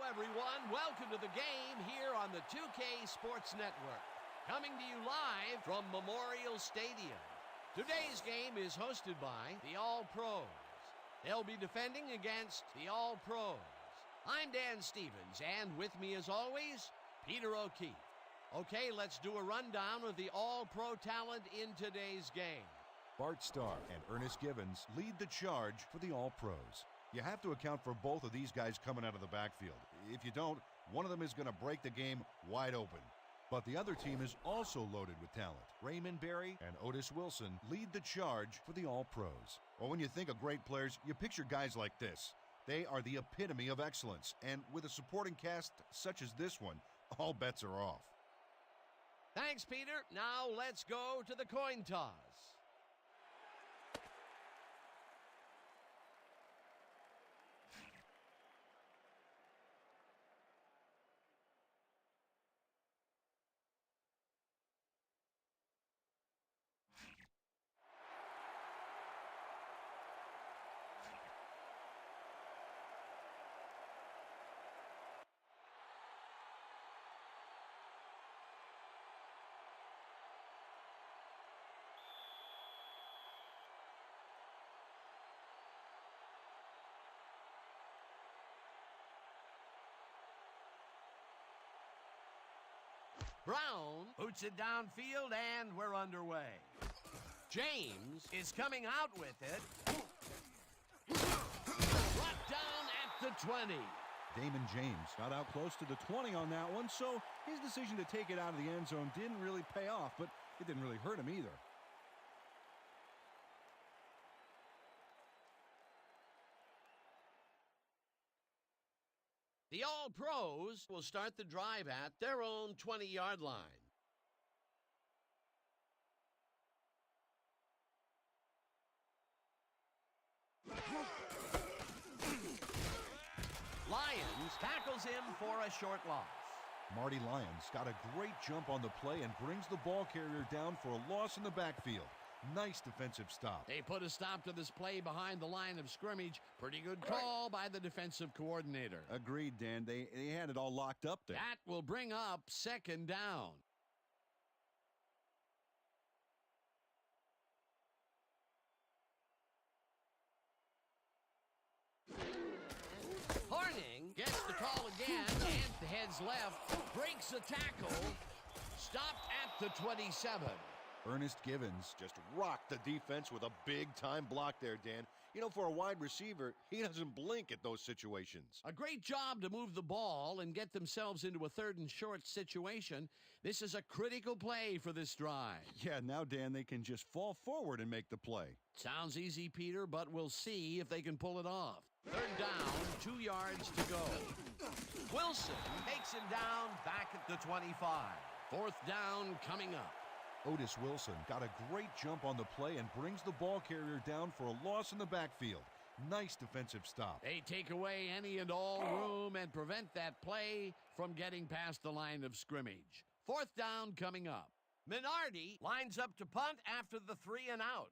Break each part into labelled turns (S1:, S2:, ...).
S1: everyone. Welcome to the game here on the 2K Sports Network. Coming to you live from Memorial Stadium. Today's game is hosted by the All-Pros. They'll be defending against the All-Pros. I'm Dan Stevens, and with me as always, Peter O'Keefe. Okay, let's do a rundown of the All-Pro talent in today's game.
S2: Bart Starr and Ernest Givens lead the charge for the All-Pros. You have to account for both of these guys coming out of the backfield. If you don't, one of them is going to break the game wide open. But the other team is also loaded with talent. Raymond Berry and Otis Wilson lead the charge for the All-Pros. Well, when you think of great players, you picture guys like this. They are the epitome of excellence, and with a supporting cast such as this one, all bets are off.
S1: Thanks, Peter. Now let's go to the coin toss. Brown boots it downfield, and we're underway. James is coming out with it. Brought down at the 20.
S3: Damon James got out close to the 20 on that one, so his decision to take it out of the end zone didn't really pay off, but it didn't really hurt him either.
S1: The All-Pros will start the drive at their own 20-yard line. Lyons tackles him for a short loss.
S2: Marty Lyons got a great jump on the play and brings the ball carrier down for a loss in the backfield. Nice defensive stop.
S1: They put a stop to this play behind the line of scrimmage. Pretty good call by the defensive coordinator.
S3: Agreed, Dan. They had it all locked up there.
S1: That will bring up second down. Horning gets the call again and heads left, breaks a tackle, stopped at the 27.
S2: Ernest Givens just rocked the defense with a big-time block there, Dan. You know, for a wide receiver, he doesn't blink at those situations.
S1: A great job to move the ball and get themselves into a third and short situation. This is a critical play for this drive.
S3: Yeah, now, Dan, they can just fall forward and make the play.
S1: Sounds easy, Peter, but we'll see if they can pull it off. Third down, 2 yards to go. Wilson takes him down back at the 25. Fourth down coming up.
S2: Otis Wilson got a great jump on the play and brings the ball carrier down for a loss in the backfield. Nice defensive stop.
S1: They take away any and all room and prevent that play from getting past the line of scrimmage. Fourth down coming up. Minardi lines up to punt after the 3 and out.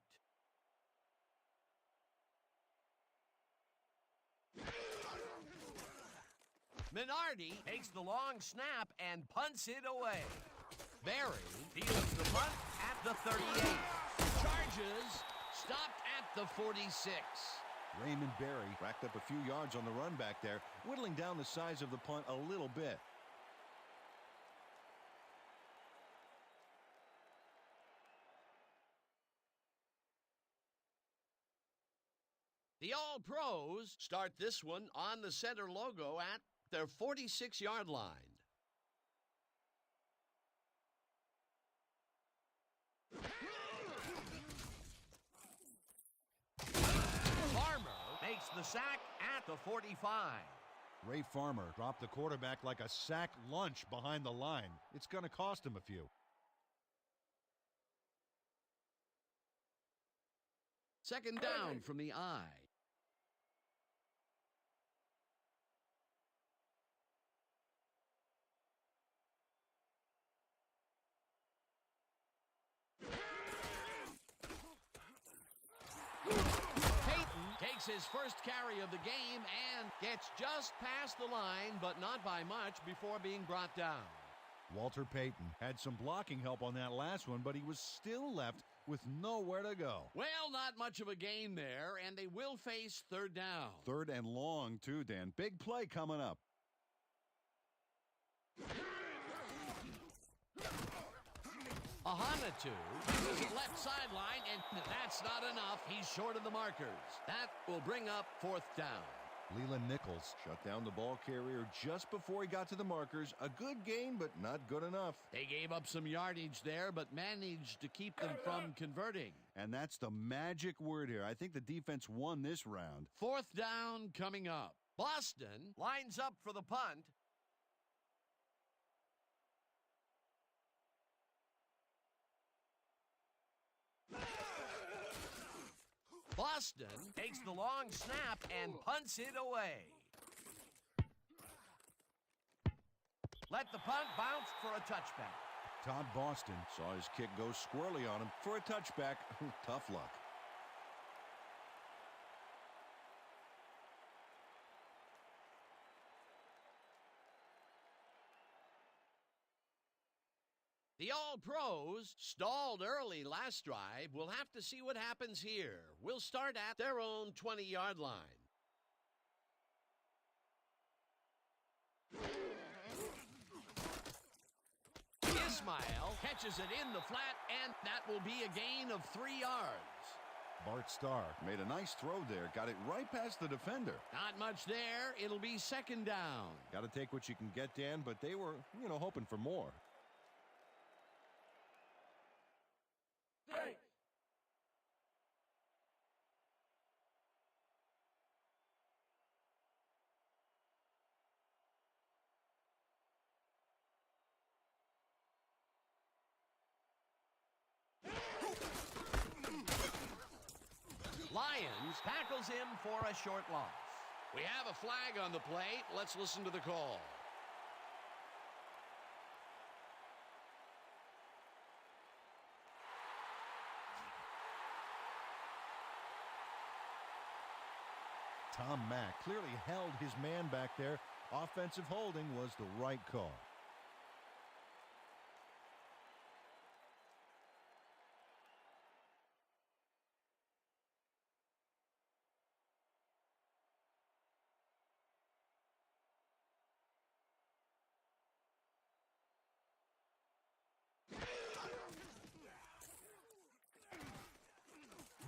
S1: Minardi takes the long snap and punts it away. Berry fields the punt at the 38. Charges stopped at the 46.
S2: Raymond Berry racked up a few yards on the run back there, whittling down the size of the punt a little bit.
S1: The All-Pros start this one on the center logo at their 46-yard line. Farmer makes the sack at the 45.
S2: Ray Farmer dropped the quarterback like a sack lunch behind the line. It's going to cost him a few.
S1: Second down from the I. makes his first carry of the game and gets just past the line, but not by much before being brought down.
S2: Walter Payton
S3: Had some blocking help on that last one, but he was still left with nowhere to go.
S1: Well, not much of a gain there, and they will face third down.
S3: Third and long, too, Dan. Big play coming up.
S1: Ahanatu uses the left sideline, and that's not enough. He's short of the markers. That will bring up fourth down.
S2: Leland Nichols
S3: Shut down the ball carrier just before he got to the markers. A good gain, but not good enough.
S1: They gave up some yardage there, but managed to keep them from converting.
S3: And that's the magic word here. I think the defense won this round.
S1: Fourth down coming up. Boston lines up for the punt. Boston takes the long snap and punts it away. Let the punt bounce for a touchback.
S3: Todd Boston saw his kick go squirrely on him for a touchback. Tough luck.
S1: The All-Pros stalled early last drive. We'll have to see what happens here. We'll start at their own 20-yard line. Ismail catches it in the flat, and that will be a gain of 3 yards.
S2: Bart Starr
S3: Made a nice throw there. Got it right past the defender.
S1: Not much there. It'll be second down.
S3: Got to take what you can get, Dan, but they were, hoping for more.
S1: Lions tackles him for a short loss. We have a flag on the plate. Let's listen to the call.
S2: Tom Mack clearly held his man back there. Offensive holding was the right call.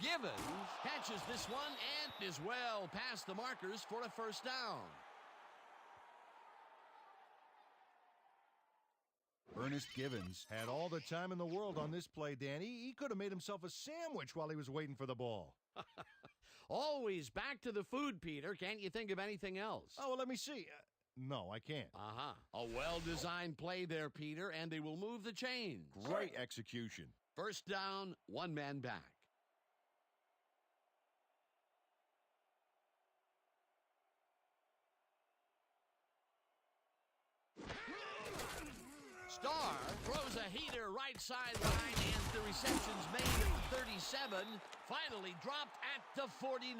S1: Givens catches this one and is well past the markers for a first down.
S2: Ernest Givens had all the time in the world on this play, Danny. He could have made himself a sandwich while he was waiting for the ball.
S1: Always back to the food, Peter. Can't you think of anything else?
S2: Oh, well, let me see. No, I can't.
S1: A well-designed play there, Peter, and they will move the chains.
S3: Great execution.
S1: First down, one man back. Starr throws a heater right sideline, and the reception's made at 37, finally dropped at the 49.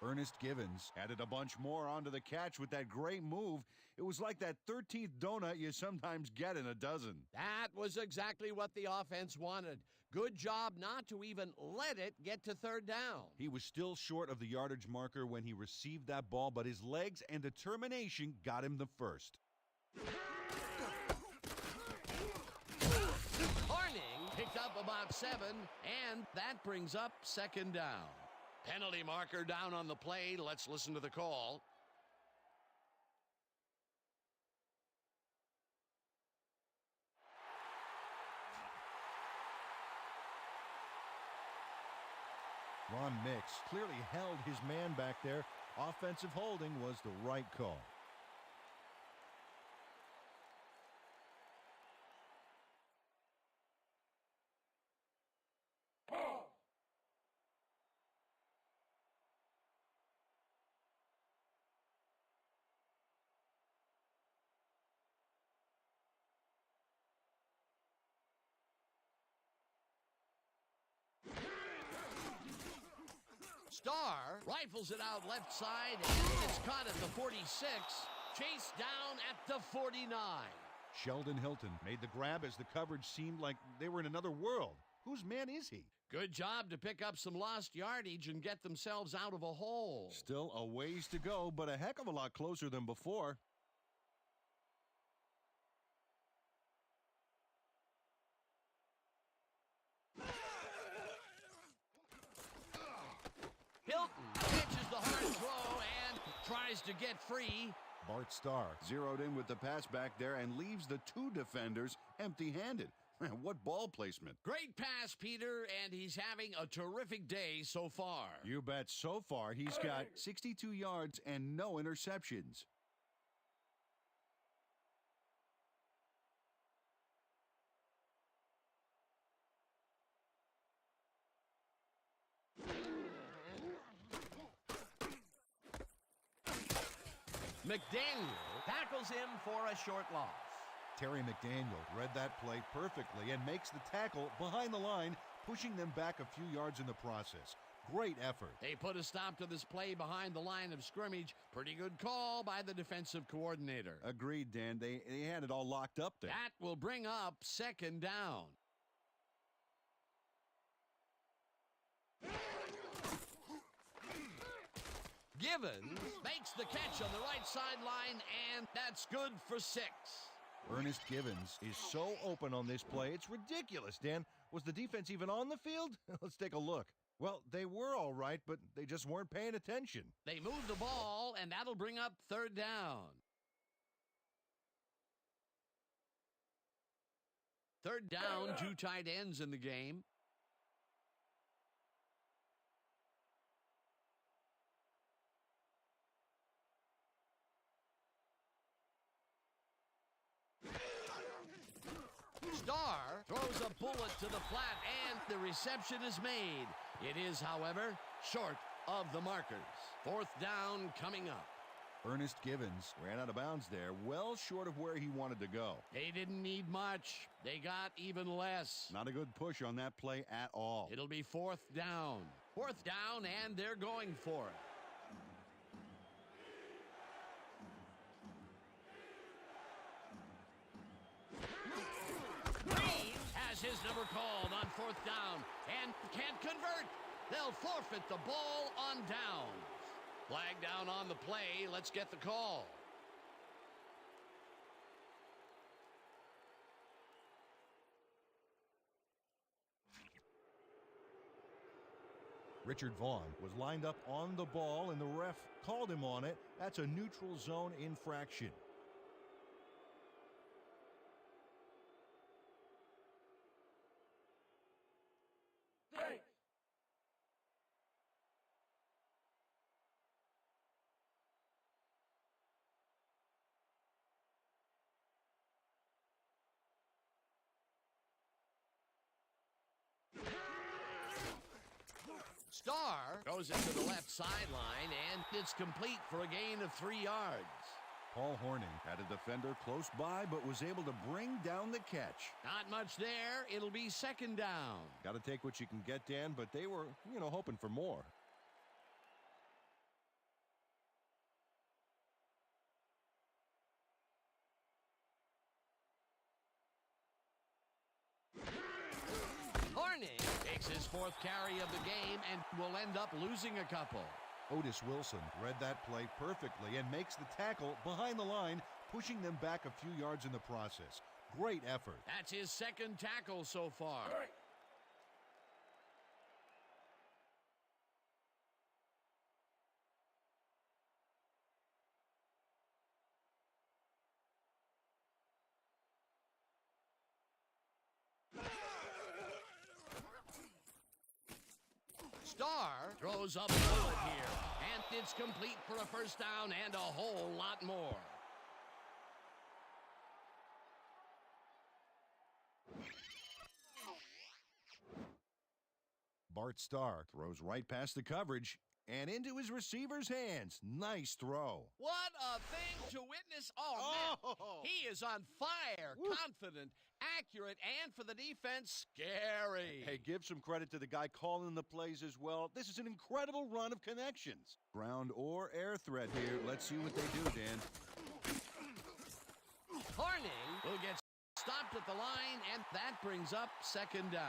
S3: Ernest Givens added a bunch more onto the catch with that great move. It was like that 13th donut you sometimes get in a dozen.
S1: That was exactly what the offense wanted. Good job not to even let it get to third down.
S3: He was still short of the yardage marker when he received that ball, but his legs and determination got him the first.
S1: Horning picked up about 7, and that brings up second down. Penalty marker down on the play. Let's listen to the call.
S2: Ron Mix clearly held his man back there. Offensive holding was the right call.
S1: Star rifles it out left side, and it's caught at the 46. Chased down at the 49.
S2: Sheldon Hilton made the grab as the coverage seemed like they were in another world. Whose man is he?
S1: Good job to pick up some lost yardage and get themselves out of a hole.
S3: Still a ways to go, but a heck of a lot closer than before.
S1: Hilton catches the hard throw and tries to get free.
S2: Bart Starr
S3: Zeroed in with the pass back there and leaves the two defenders empty-handed. What ball placement.
S1: Great pass, Peter, and he's having a terrific day so far.
S3: You bet. So far, he's got 62 yards and no interceptions.
S1: McDaniel tackles him for a short loss.
S2: Terry McDaniel read that play perfectly and makes the tackle behind the line, pushing them back a few yards in the process. Great effort.
S1: They put a stop to this play behind the line of scrimmage. Pretty good call by the defensive coordinator.
S3: Agreed, Dan. They had it all locked up there.
S1: That will bring up second down. Givens makes the catch on the right sideline, and that's good for 6.
S2: Ernest Givens is so open on this play, it's ridiculous, Dan. Was the defense even on the field? Let's take a look. Well, they were all right, but they just weren't paying attention.
S1: They move the ball, and that'll bring up third down. Third down, 2 tight ends in the game. Star throws a bullet to the flat, and the reception is made. It is, however, short of the markers. Fourth down coming up.
S3: Ernest Givens ran out of bounds there, well short of where he wanted to go.
S1: They didn't need much. They got even less.
S3: Not a good push on that play at all.
S1: It'll be fourth down. Fourth down, and they're going for it. His number called on fourth down and can't convert. They'll forfeit the ball on downs. Flag down on the play. Let's get the call.
S2: Richard Vaughn was lined up on the ball, and the ref called him on it. That's a neutral zone infraction.
S1: Star goes into the left sideline, and it's complete for a gain of 3 yards.
S3: Paul Horning had a defender close by, but was able to bring down the catch.
S1: Not much there. It'll be second down.
S3: Got to take what you can get, Dan, but they were, hoping for more.
S1: Horning takes his 4th carry of the game and will end up losing a couple.
S2: Otis Wilson read that play perfectly and makes the tackle behind the line, pushing them back a few yards in the process. Great effort.
S1: That's his 2nd tackle so far. Star throws up a bullet here, and it's complete for a first down and a whole lot more.
S2: Bart Starr
S3: Throws right past the coverage and into his receiver's hands. Nice throw.
S1: What a thing to witness. Oh, man. He is on fire, confident, Accurate, and for the defense, scary.
S3: Hey, give some credit to the guy calling the plays as well. This is an incredible run of connections. Ground or air threat here. Let's see what they do, Dan.
S1: Horning will get stopped at the line, and that brings up second down.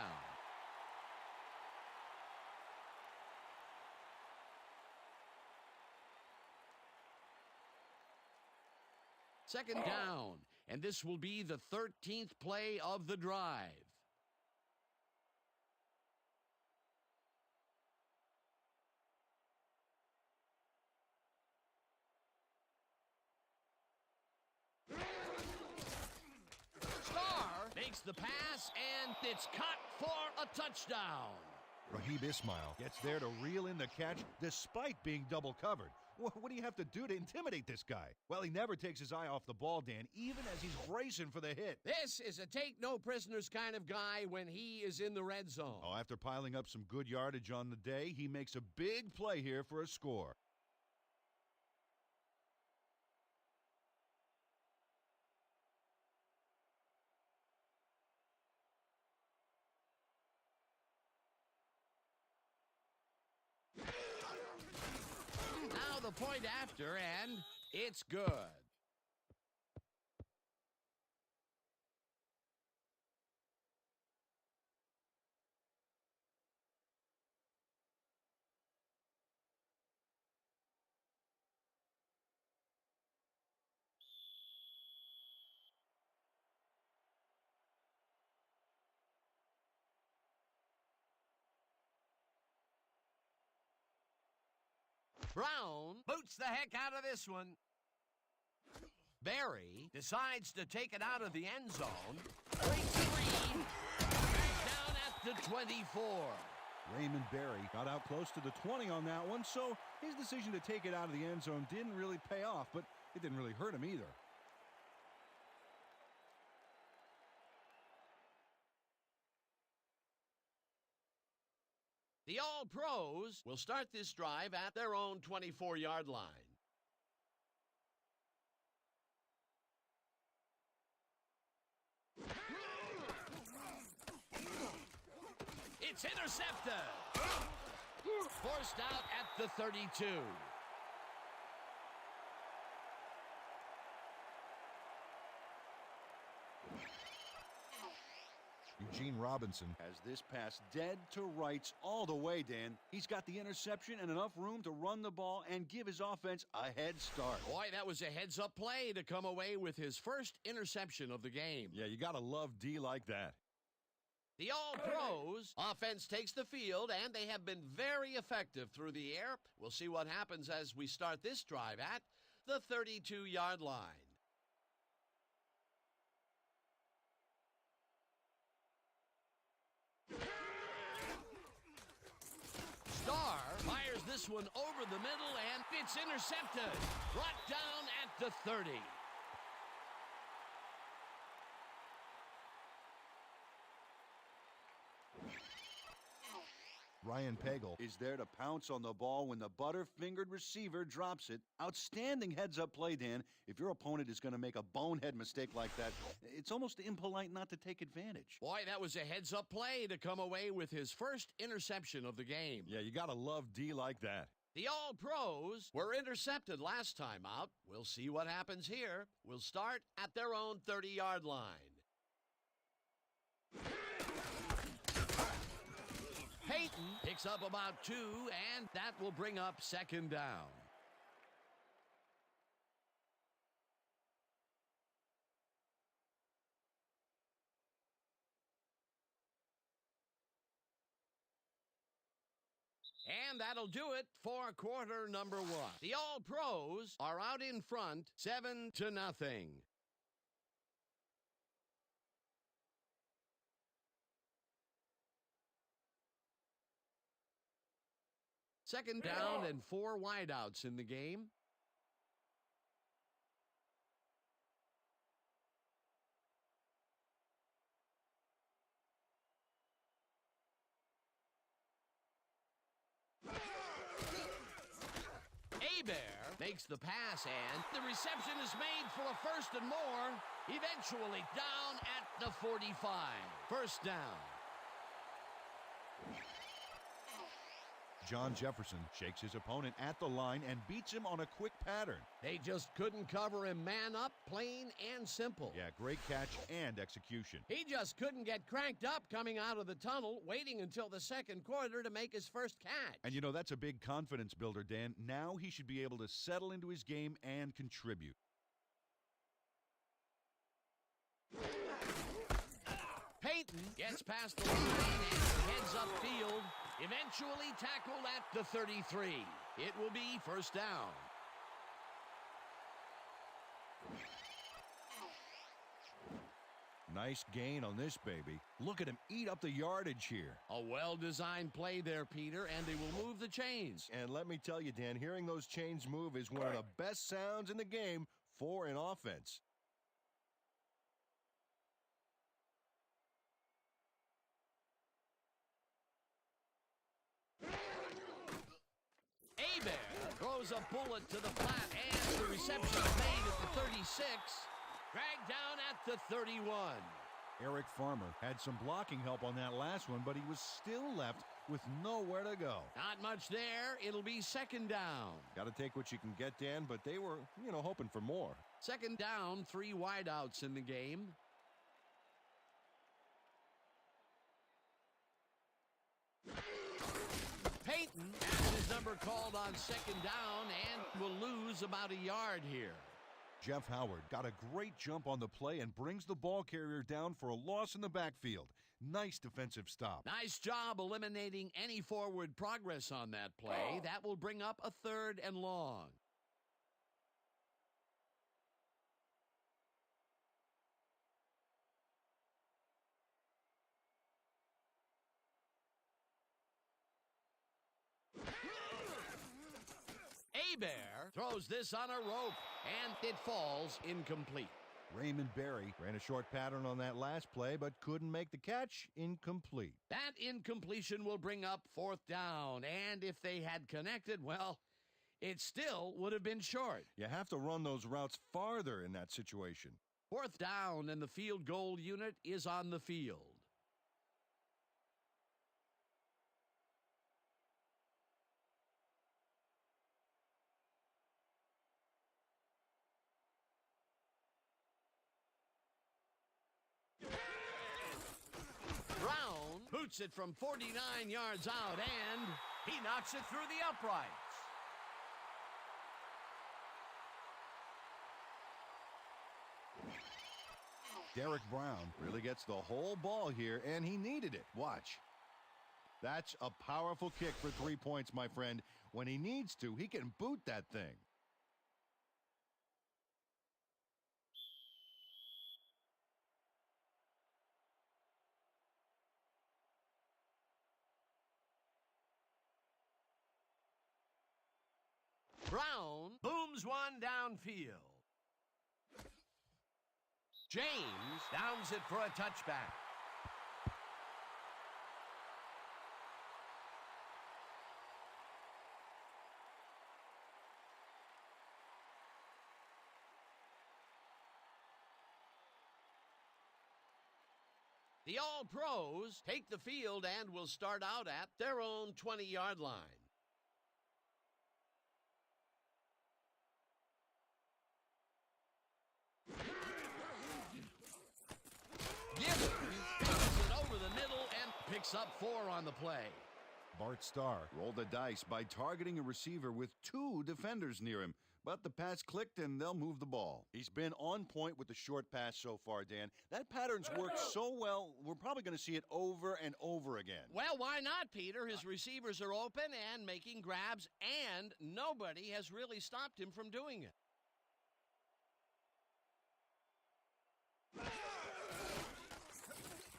S1: Second down, and this will be the 13th play of the drive. Starr makes the pass, and it's caught for a touchdown.
S2: Raheem Ismail gets there to reel in the catch despite being double covered. What do you have to do to intimidate this guy? Well, he never takes his eye off the ball, Dan, even as he's bracing for the hit.
S1: This is a take-no-prisoners kind of guy when he is in the red zone.
S2: Oh, after piling up some good yardage on the day, he makes a big play here for a score.
S1: Now the point after, and it's good. Brown boots the heck out of this one. Barry decides to take it out of the end zone. Breaks free. Down at the 24.
S3: Raymond Berry got out close to the 20 on that one, so his decision to take it out of the end zone didn't really pay off, but it didn't really hurt him either.
S1: The All-Pros will start this drive at their own 24-yard line. It's intercepted. Forced out at the 32.
S2: Eugene Robinson
S3: Has this pass dead to rights all the way, Dan. He's got the interception and enough room to run the ball and give his offense a head start.
S1: Boy, that was a heads-up play to come away with his first interception of the game.
S3: Yeah, you got to love D like that.
S1: The All-Pros offense takes the field, and they have been very effective through the air. We'll see what happens as we start this drive at the 32-yard line. Starr fires this one over the middle, and it's intercepted. Brought down at the 30.
S2: Ryan Pagel
S3: Is there to pounce on the ball when the butter-fingered receiver drops it. Outstanding heads-up play, Dan. If your opponent is going to make a bonehead mistake like that, it's almost impolite not to take advantage.
S1: Boy, that was a heads-up play to come away with his first interception of the game.
S3: Yeah, you got to love D like that.
S1: The All-Pros were intercepted last time out. We'll see what happens here. We'll start at their own 30-yard line. Peyton picks up about 2, and that will bring up second down. And that'll do it for quarter number 1. The All-Pros are out in front, 7-0. Second down and 4 wideouts in the game. Bear makes the pass, and the reception is made for a first and more. Eventually down at the 45. First down.
S2: John Jefferson shakes his opponent at the line and beats him on a quick pattern.
S1: They just couldn't cover him man up, plain and simple.
S2: Yeah, great catch and execution.
S1: He just couldn't get cranked up coming out of the tunnel, waiting until the second quarter to make his first catch.
S2: And you know, that's a big confidence builder, Dan. Now he should be able to settle into his game and contribute.
S1: Peyton gets past the line and heads upfield, eventually tackled at the 33. It will be first down.
S2: Nice gain on this baby. Look at him eat up the yardage here.
S1: A well-designed play there, Peter, and they will move the chains.
S4: And let me tell you, Dan, hearing those chains move is one of the best sounds in the game for an offense.
S1: Hebert throws a bullet to the flat, and the reception is made at the 36. Dragged down at the 31.
S2: Eric Farmer had some blocking help on that last one, but he was still left with nowhere to go.
S1: Not much there. It'll be second down.
S4: Got to take what you can get, Dan, but they were, hoping for more.
S1: Second down, 3 wideouts in the game. Peyton has his number called on second down and will lose about a yard here.
S2: Jeff Howard got a great jump on the play and brings the ball carrier down for a loss in the backfield. Nice defensive stop.
S1: Nice job eliminating any forward progress on that play. That will bring up a third and long. Hebert throws this on a rope, and it falls incomplete.
S2: Raymond Berry ran a short pattern on that last play, but couldn't make the catch. Incomplete.
S1: That incompletion will bring up fourth down, and if they had connected, well, it still would have been short.
S4: You have to run those routes farther in that situation.
S1: Fourth down, and the field goal unit is on the field. Brown boots it from 49 yards out, and he knocks it through the uprights.
S2: Derek Brown
S4: Really gets the whole ball here, and he needed it. Watch. That's a powerful kick for 3 points, my friend. When he needs to, he can boot that thing.
S1: Brown booms one downfield. James downs it for a touchback. The All-Pros take the field and will start out at their own 20-yard line. Gibbons passes it over the middle and picks up 4 on the play.
S2: Bart Starr
S3: Roll the dice by targeting a receiver with 2 defenders near him. But the pass clicked and they'll move the ball.
S4: He's been on point with the short pass so far, Dan. That pattern's worked so well, we're probably going to see it over and over again.
S1: Well, why not, Peter? His receivers are open and making grabs, and nobody has really stopped him from doing it.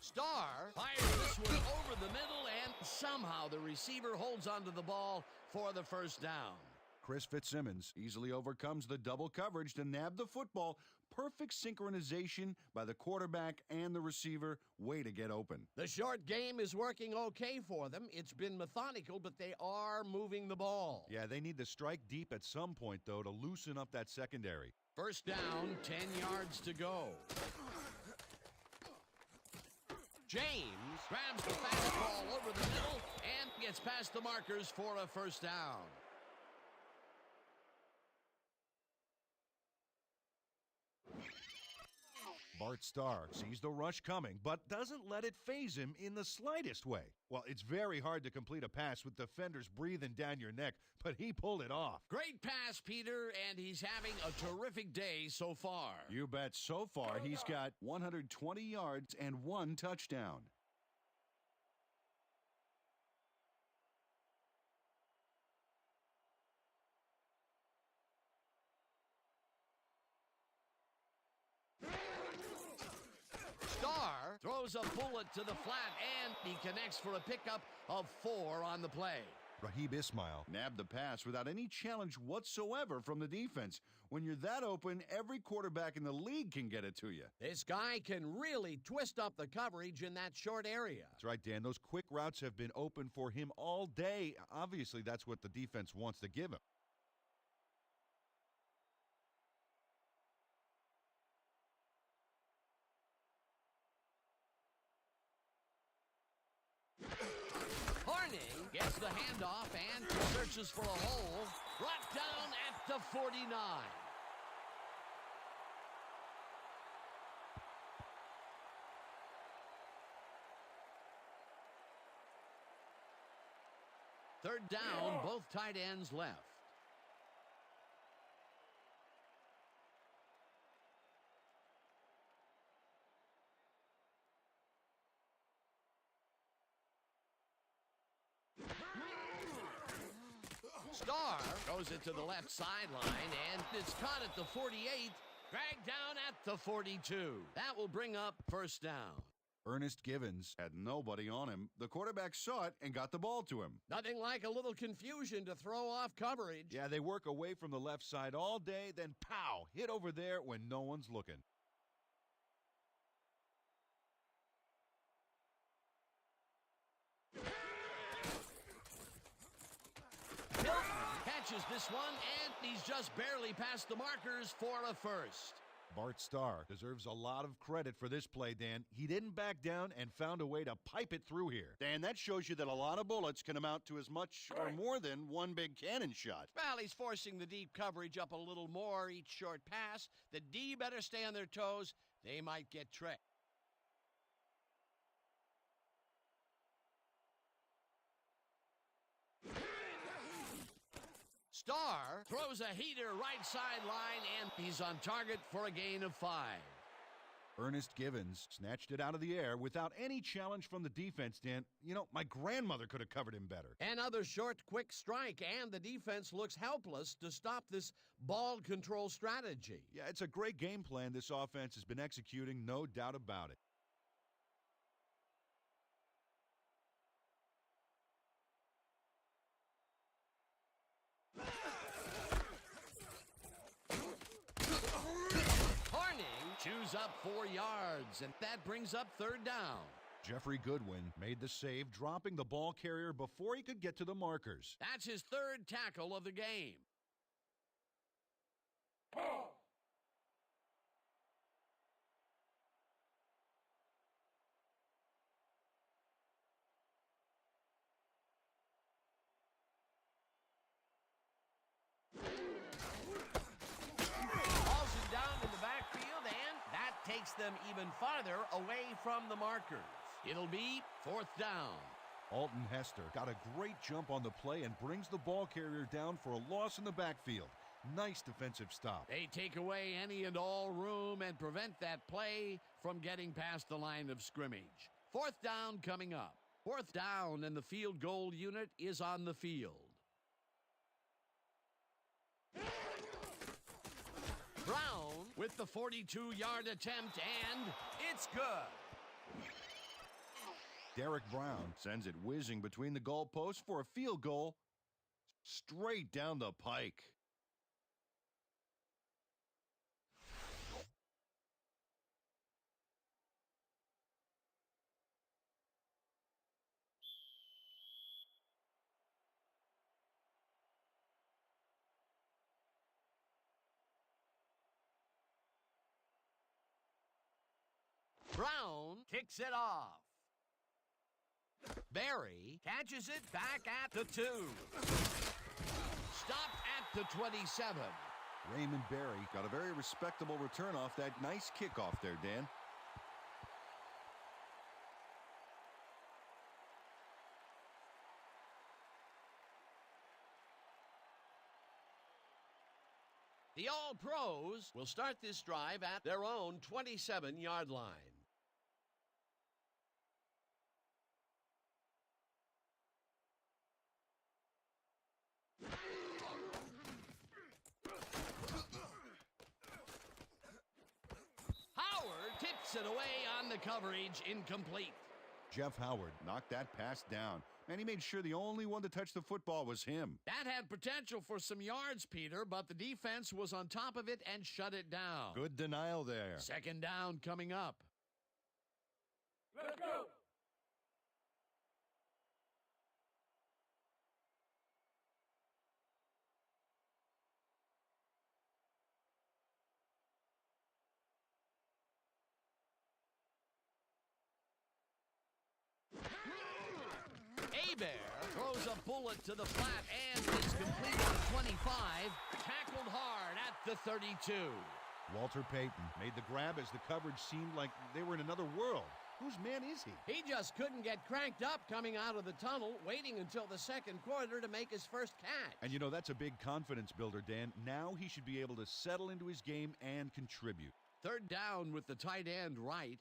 S1: Starr fires this one over the middle, and somehow the receiver holds onto the ball for the first down.
S2: Chris Fitzsimmons
S3: Easily overcomes the double coverage to nab the football, Perfect synchronization by the quarterback and the receiver. Way to get open.
S1: The short game is working okay for them. It's been methodical, but they are moving the ball.
S2: Yeah, they need to strike deep at some point, though, to loosen up that secondary.
S1: First down, 10 yards to go. James grabs the fastball over the middle and gets past the markers for a first down.
S2: Bart Starr sees the rush coming, but doesn't let it faze him in the slightest way. Well, it's very hard to complete a pass with defenders breathing down your neck, but he pulled it off.
S1: Great pass, Peter, and he's having a terrific day so far.
S3: You bet. So far, he's got 120 yards and 1 touchdown.
S1: Starr throws a bullet to the flat, and he connects for a pickup of 4 on the play.
S2: Rahib Ismail
S3: Nabbed the pass without any challenge whatsoever from the defense. When you're that open, every quarterback in the league can get it to you.
S1: This guy can really twist up the coverage in that short area.
S2: That's right, Dan. Those quick routes have been open for him all day. Obviously, that's what the defense wants to give him.
S1: Gets the handoff and searches for a hole. Brought down at the 49. Third down, both tight ends left. Starr goes it to the left sideline, and it's caught at the 48, dragged down at the 42. That will bring up first down.
S2: Ernest Givens
S3: Had nobody on him. The quarterback saw it and got the ball to him.
S1: Nothing like a little confusion to throw off coverage.
S2: Yeah, they work away from the left side all day, then pow, hit over there when no one's looking.
S1: Catches this one, and he's just barely past the markers for a first.
S2: Bart Starr deserves a lot of credit for this play, Dan. He didn't back down and found a way to pipe it through here.
S3: Dan, that shows you that a lot of bullets can amount to as much or more than one big cannon shot.
S1: Well, he's forcing the deep coverage up a little more each short pass. The D better stay on their toes. They might get tricked. Starr throws a heater right sideline, and he's on target for a gain of 5.
S2: Ernest Givens snatched it out of the air without any challenge from the defense, Dan. You know, my grandmother could have covered him better.
S1: Another short, quick strike, and the defense looks helpless to stop this ball control strategy.
S2: Yeah, it's a great game plan this offense has been executing, no doubt about it. Chews up 4 yards, and that brings up third down. Jeffrey Goodwin made the save, dropping the ball carrier before he could get to the markers. That's his third tackle of the game. Takes them even farther away from the markers. It'll be fourth down. Alton Hester got a great jump on the play and brings the ball carrier down for a loss in the backfield. Nice defensive stop. They take away any and all room and prevent that play from getting past the line of scrimmage. Fourth down coming up. Fourth down, and the field goal unit is on the field. Brown with the 42-yard attempt, and it's good.
S3: Derek Brown sends it whizzing between the goalposts for a field goal straight down the pike.
S1: Brown kicks it off. Berry catches it back at the 2. Stopped at the 27.
S3: Raymond Berry got a very respectable return off that nice kickoff there, Dan.
S1: The All-Pros will start this drive at their own 27-yard line. Howard tips it away on the coverage, incomplete.
S3: Jeff Howard knocked that pass down, and he made sure the only one to touch the football was him.
S1: That had potential for some yards, Peter, but the defense was on top of it and shut it down.
S4: Good denial there.
S1: Second down coming up.
S5: Let's go!
S1: Hebert throws a bullet to the flat and is complete at the 25. Tackled hard at the 32.
S2: Walter Payton made the grab as the coverage seemed like they were in another world. Whose man is he?
S1: He just couldn't get cranked up coming out of the tunnel, waiting until the second quarter to make his first catch.
S2: And you know, that's a big confidence builder, Dan. Now he should be able to settle into his game and contribute.
S1: Third down with the tight end right.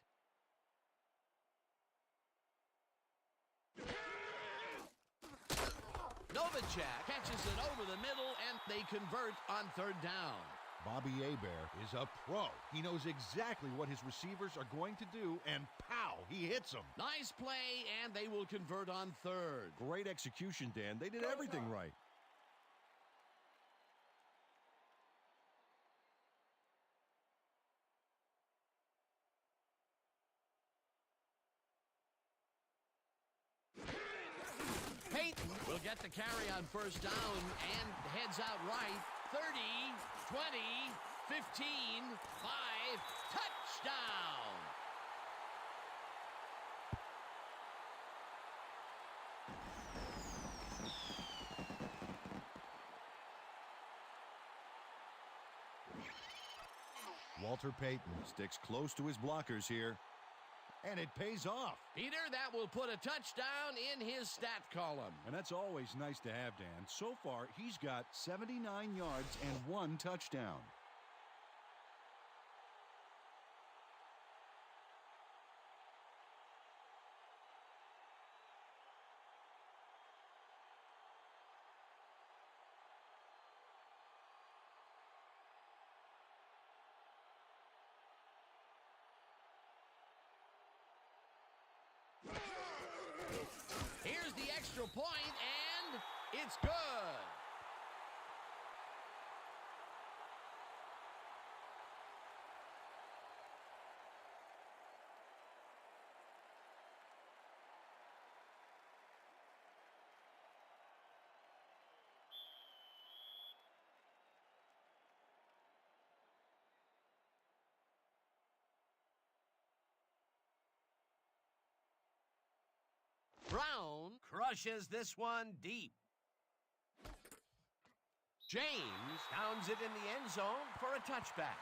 S1: Novacek catches it over the middle, and they convert on third down.
S2: Bobby Hebert is a pro. He knows exactly what his receivers are going to do, and pow, he hits them.
S1: Nice play, and they will convert on third.
S3: Great execution, Dan. They did everything right.
S1: Payton will get the carry on first down and heads out right. 30, 20, 15, 5, touchdown!
S2: Walter Payton
S3: Sticks close to his blockers here.
S2: and it pays off.
S1: Peter, that will put a touchdown in his stat column.
S3: And that's always nice to have, Dan. So far, he's got 79 yards and 1 touchdown.
S1: Here's the extra point, and it's good. Brown crushes this one deep. James downs it in the end zone for a touchback.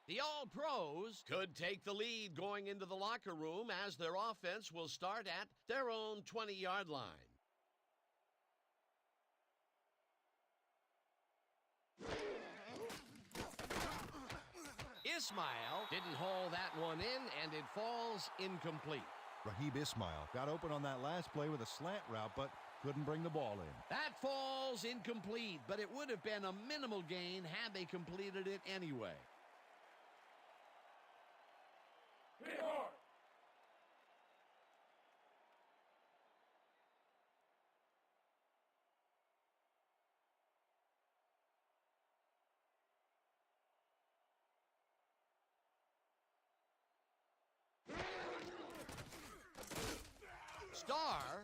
S1: The All-Pros could take the lead going into the locker room as their offense will start at their own 20-yard line. Ismail didn't haul that one in, and it falls incomplete.
S2: Raheem Ismail got open on that last play with a slant route, but couldn't bring the ball in.
S1: That falls incomplete, but it would have been a minimal gain had they completed it anyway.
S5: Hit hard.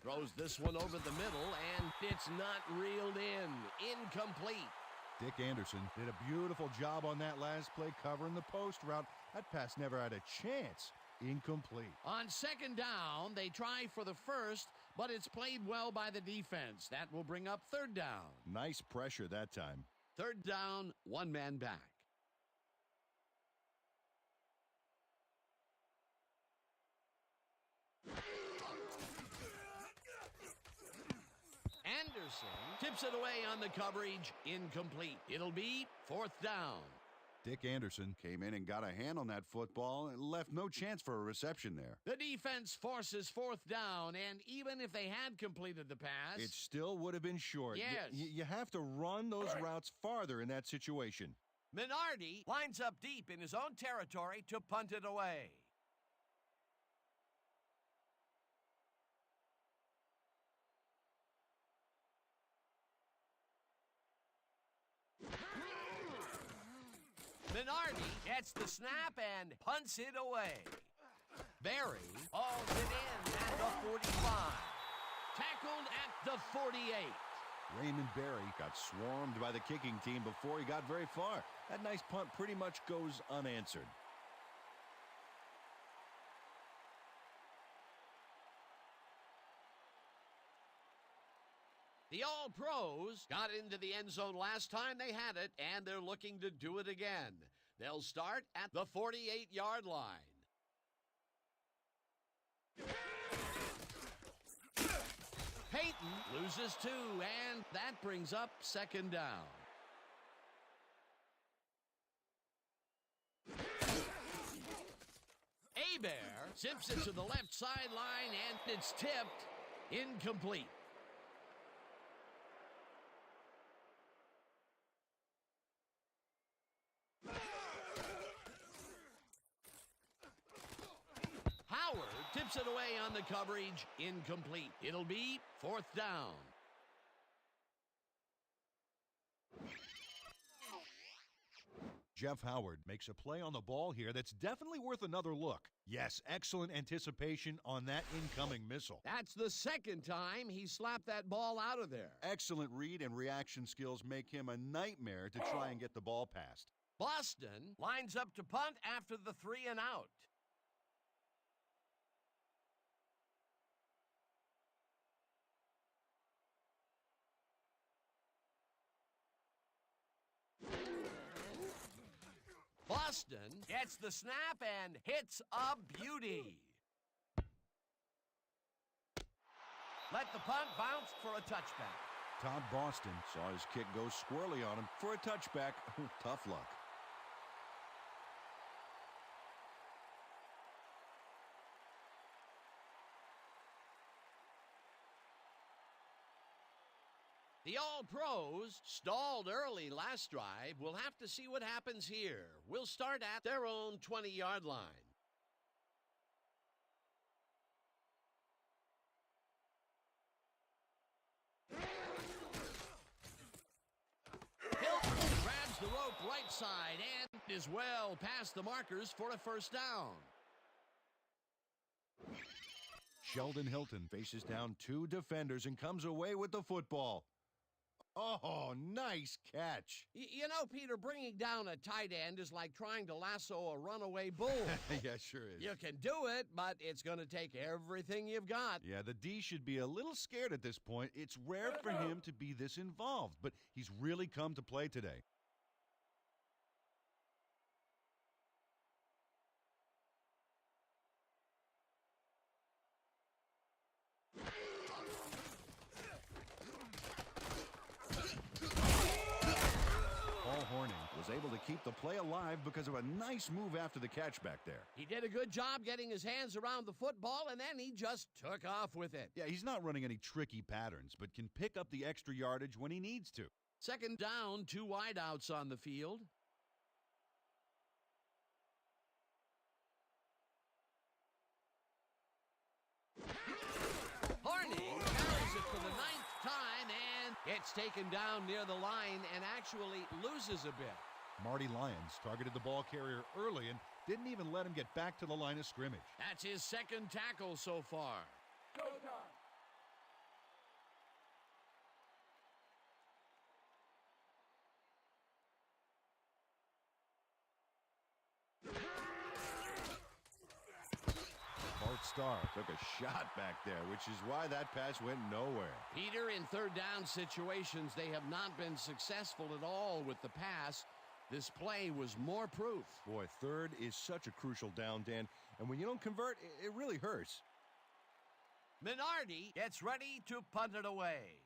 S1: Throws this one over the middle, and it's not reeled in. Incomplete.
S2: Dick Anderson did a beautiful job on that last play covering the post route. That pass never had a chance. Incomplete.
S1: On second down, they try for the first, but it's played well by the defense. That will bring up third down.
S2: Nice pressure that time.
S1: Third down, one man back. Anderson tips it away on the coverage. Incomplete. It'll be fourth down.
S2: Dick Anderson
S3: Came in and got a hand on that football and left no chance for a reception there.
S1: The defense forces fourth down, and even if they had completed the pass,
S2: It still would have been short.
S1: Yes.
S2: You have to run those routes farther in that situation.
S1: Minardi lines up deep in his own territory to punt it away. Minardi gets the snap and punts it away. Berry hauls it in at the 45. Tackled at the 48.
S3: Raymond Berry got swarmed by the kicking team before he got very far. That nice punt pretty much goes unanswered.
S1: The All-Pros got into the end zone last time they had it, and they're looking to do it again. They'll start at the 48-yard line. Peyton loses two, and that brings up second down. Hebert zips it to the left sideline, and it's tipped. Incomplete. Howard tips it away on the coverage. Incomplete. It'll be fourth down.
S2: Jeff Howard makes a play on the ball here that's definitely worth another look. Yes, excellent anticipation on that incoming missile.
S1: That's the second time he slapped that ball out of there.
S3: Excellent read and reaction skills make him a nightmare to try and get the ball past.
S1: Boston lines up to punt after the 3 and out. Boston gets the snap and hits a beauty. Let the punt bounce for a touchback.
S3: Todd Boston saw his kick go squirrely on him for a touchback. Tough luck.
S1: The All-Pros stalled early last drive. We'll have to see what happens here. We'll start at their own 20-yard line. Hilton grabs the rope right side and is well past the markers for a first down.
S2: Sheldon Hilton faces down two defenders and comes away with the football. Oh, nice catch.
S1: You know, Peter, bringing down a tight end is like trying to lasso a runaway bull.
S2: Yeah, sure is.
S1: You can do it, but it's going to take everything you've got.
S2: Yeah, the D should be a little scared at this point. It's rare for him to be this involved, but he's really come to play today.
S3: Was able to keep the play alive because of a nice move after the catch back there.
S1: He did a good job getting his hands around the football, and then he just took off with it.
S2: Yeah, he's not running any tricky patterns, but can pick up the extra yardage when he needs to.
S1: Second down, 2 wideouts on the field. Horning carries it for the 9th time, and it's taken down near the line and actually loses a bit.
S2: Marty Lyons targeted the ball carrier early and didn't even let him get back to the line of scrimmage.
S1: That's his second tackle so far.
S5: Showtime.
S4: Starr took a shot back there, which is why that pass went nowhere.
S1: Peter, in third down situations, they have not been successful at all with the pass. This play was more proof.
S4: Boy, third is such a crucial down, Dan, and when you don't convert, it really hurts.
S1: Minardi gets ready to punt it away.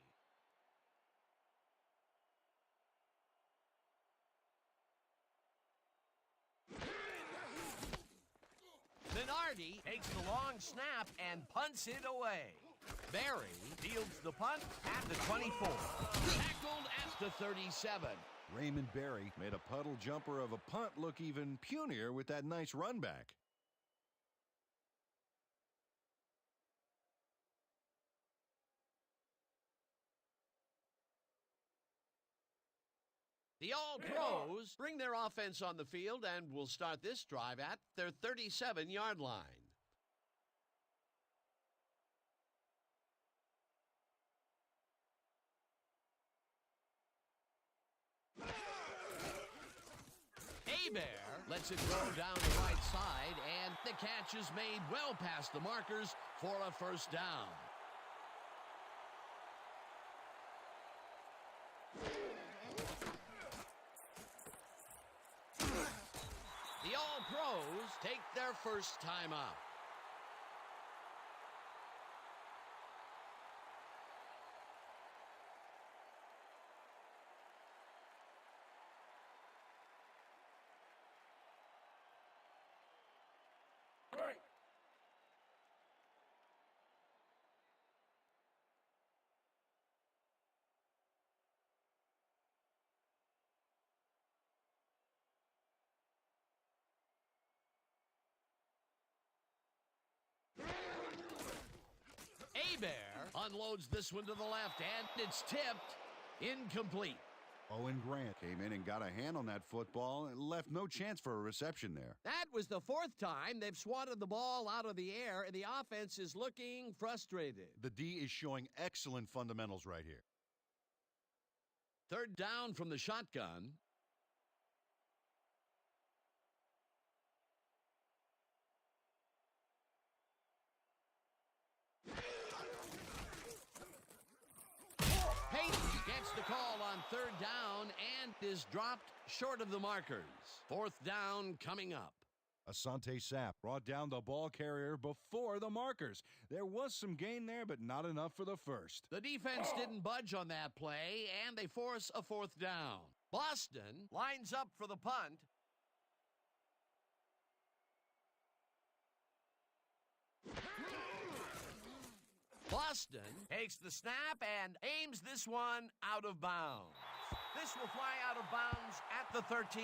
S1: Minardi takes the long snap and punts it away. Barry fields the punt at the 24. Tackled at the 37.
S4: Raymond Barry made a puddle jumper of a punt look even punier with that nice run back.
S1: The All-Pros bring their offense on the field and will start this drive at their 37-yard line. Bear lets it go down the right side, and the catch is made well past the markers for a first down. The All-Pros take their first time out.
S5: Break.
S1: Bear unloads this one to the left, and it's tipped. Incomplete.
S3: Owen Grant came in and got a hand on that football and left no chance for a reception there.
S1: That was the fourth time they've swatted the ball out of the air, and the offense is looking frustrated.
S2: The D is showing excellent fundamentals right here.
S1: Third down from the shotgun. Payton gets the call on third down and is dropped short of the markers. Fourth down coming up.
S2: Asante Sapp
S4: Brought down the ball carrier before the markers. There was some gain there, but not enough for the first.
S1: The defense didn't budge on that play, and they force a fourth down. Boston lines up for the punt. Boston takes the snap and aims this one out of bounds. This will fly out of bounds at the 13.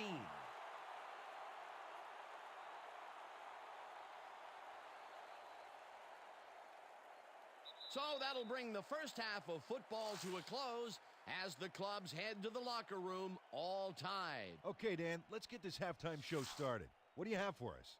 S1: So that'll bring the first half of football to a close as the clubs head to the locker room all tied.
S2: Okay, Dan, let's get this halftime show started. What do you have for us?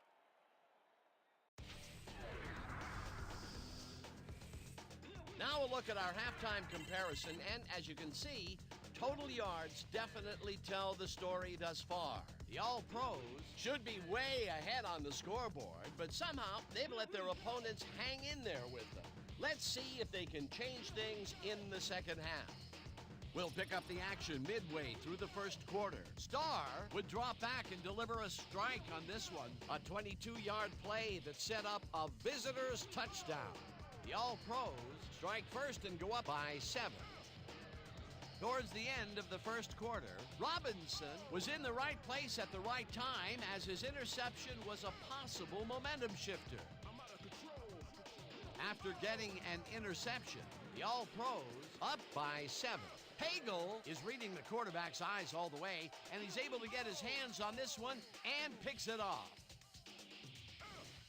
S1: Now a look at our halftime comparison, and as you can see, total yards definitely tell the story thus far. The All-Pros should be way ahead on the scoreboard, but somehow they've let their opponents hang in there with them. Let's see if they can change things in the second half. We'll pick up the action midway through the first quarter. Starr would drop back and deliver a strike on this one, a 22-yard play that set up a visitor's touchdown. The All-Pros strike first and go up by 7. Towards the end of the first quarter, Robinson was in the right place at the right time as his interception was a possible momentum shifter. After getting an interception, the All-Pros up by 7. Hagel is reading the quarterback's eyes all the way, and he's able to get his hands on this one and picks it off.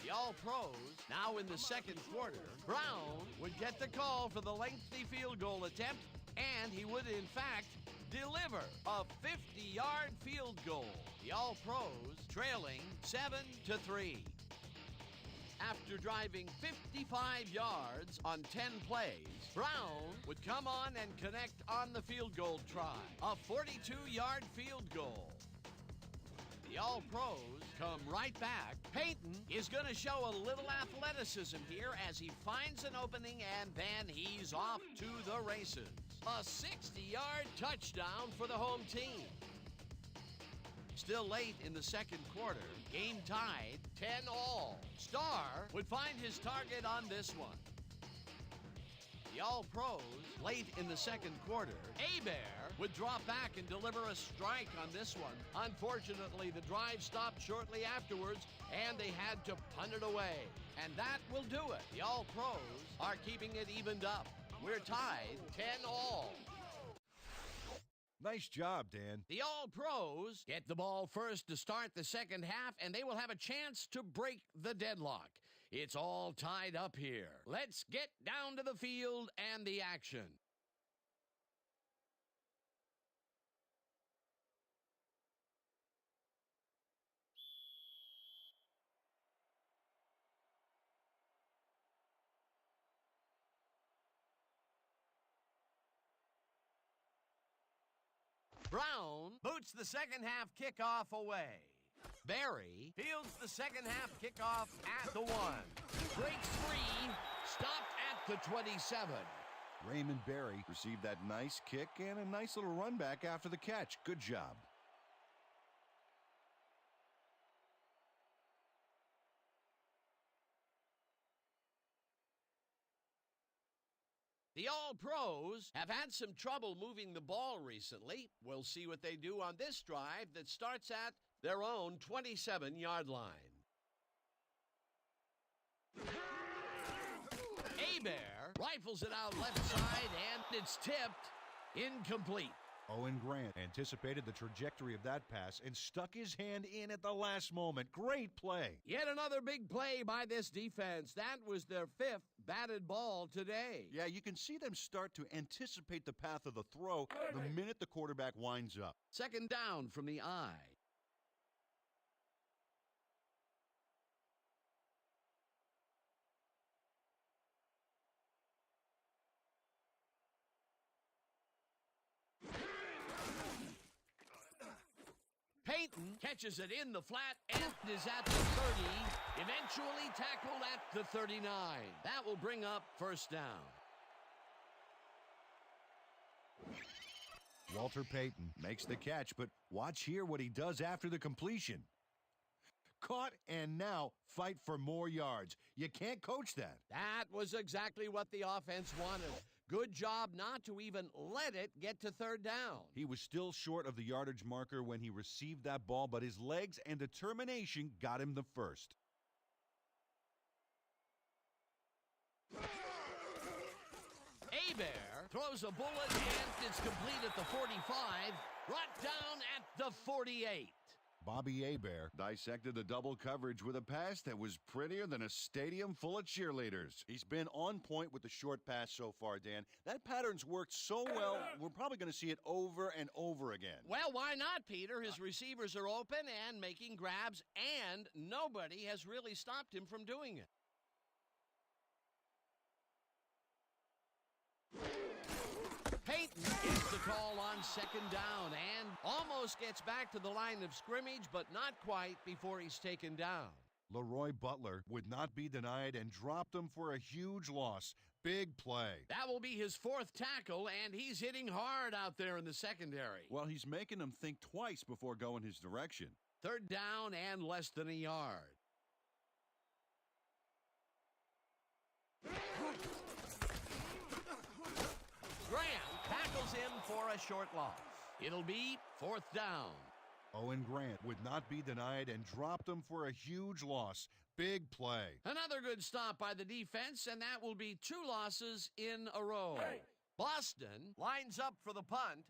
S1: The All-Pros now in the second quarter. Brown would get the call for the lengthy field goal attempt, and he would in fact deliver a 50-yard field goal. The All-Pros trailing 7-3. After driving 55 yards on 10 plays, Brown would come on and connect on the field goal try. A 42-yard field goal. The All-Pros come right back. Peyton is going to show a little athleticism here as he finds an opening, and then he's off to the races. A 60-yard touchdown for the home team. Still late in the second quarter, game tied 10-all. Star would find his target on this one. The All-Pros late in the second quarter. Abear would drop back and deliver a strike on this one. Unfortunately, the drive stopped shortly afterwards, and they had to punt it away. And that will do it. The All-Pros are keeping it evened up. We're tied 10-all.
S2: Nice job, Dan.
S1: The All-Pros get the ball first to start the second half, and they will have a chance to break the deadlock. It's all tied up here. Let's get down to the field and the action. Brown boots the second half kickoff away. Barry fields the second half kickoff at the 1. Breaks free, stopped at the 27.
S3: Raymond Barry received that nice kick and a nice little run back after the catch. Good job.
S1: The All-Pros have had some trouble moving the ball recently. We'll see what they do on this drive that starts at their own 27-yard line. Abear rifles it out left side, and it's tipped. Incomplete.
S2: Owen Grant anticipated the trajectory of that pass and stuck his hand in at the last moment. Great play.
S1: Yet another big play by this defense. That was their 5th batted ball today.
S3: Yeah, you can see them start to anticipate the path of the throw the minute the quarterback winds up.
S1: Second down from the eye. Peyton catches it in the flat and is at the 30, eventually tackled at the 39. That will bring up first down.
S2: Walter Payton
S3: Makes the catch, but watch here what he does after the completion. Caught and now fight for more yards. You can't coach that.
S1: That was exactly what the offense wanted. Good job not to even let it get to third down.
S2: He was still short of the yardage marker when he received that ball, but his legs and determination got him the first.
S1: Abear throws a bullet and it's complete at the 45, brought down at the 48.
S2: Bobby Abear
S3: Dissected the double coverage with a pass that was prettier than a stadium full of cheerleaders. He's been on point with the short pass so far, Dan. That pattern's worked so well, we're probably going to see it over and over again.
S1: Well, why not, Peter? His receivers are open and making grabs, and nobody has really stopped him from doing it. Peyton gets the call on second down and almost gets back to the line of scrimmage, but not quite before he's taken down.
S2: Leroy Butler would not be denied and dropped him for a huge loss. Big play.
S1: That will be his 4th tackle, and he's hitting hard out there in the secondary.
S3: Well, he's making them think twice before going his direction.
S1: Third down and less than a yard. Grant tackles him for a short loss. It'll be 4th down.
S2: Owen Grant would not be denied and dropped him for a huge loss. Big play.
S1: Another good stop by the defense, and that will be 2 losses in a row.
S5: Hey.
S1: Boston lines up for the punt.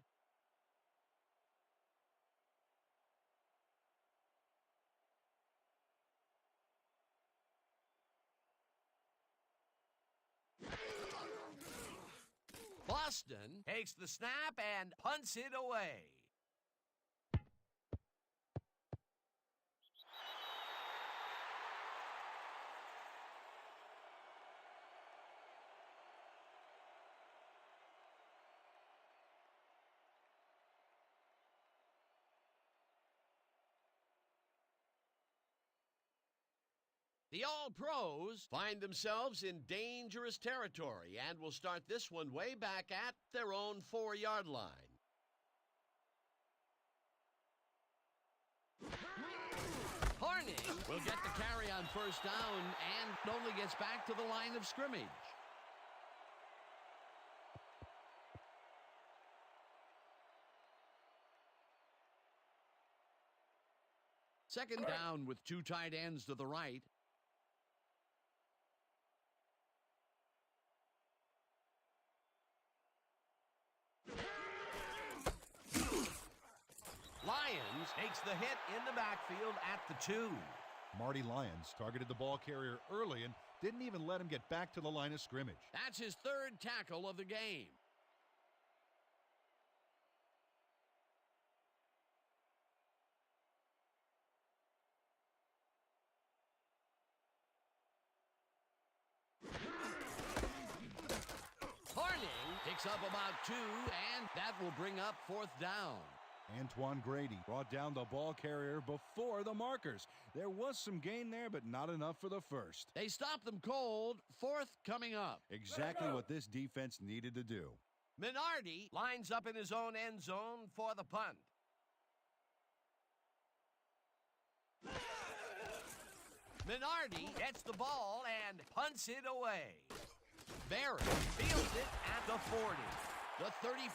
S1: Boston takes the snap and punts it away. The All-Pros find themselves in dangerous territory and will start this one way back at their own 4-yard line. Horning will get the carry on first down and only gets back to the line of scrimmage. Second down with 2 tight ends to the right. Lyons takes the hit in the backfield at the 2.
S2: Marty Lyons targeted the ball carrier early and didn't even let him get back to the line of scrimmage.
S1: That's his 3rd tackle of the game. Horning picks up about 2, and that will bring up 4th down.
S2: Antoine Grady brought down the ball carrier before the markers. There was some gain there, but not enough for the first.
S1: They stop them cold. 4th coming up.
S2: Exactly what this defense needed to do.
S1: Minardi lines up in his own end zone for the punt. Minardi gets the ball and punts it away. Barry fields it at the 40. The 35,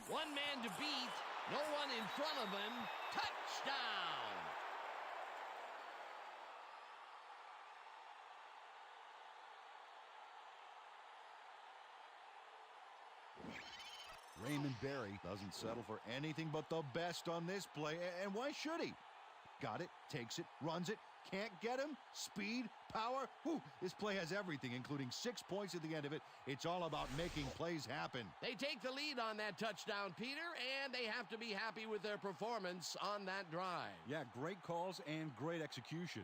S1: one man to beat, no one in front of him. Touchdown!
S2: Raymond Berry
S4: Doesn't settle for anything but the best on this play, and why should he? Got it, takes it, runs it, can't get him, speed, power. Whew, this play has everything, including 6 points at the end of it. It's all about making plays happen.
S1: They take the lead on that touchdown, Peter, and they have to be happy with their performance on that drive.
S2: Yeah, great calls and great execution.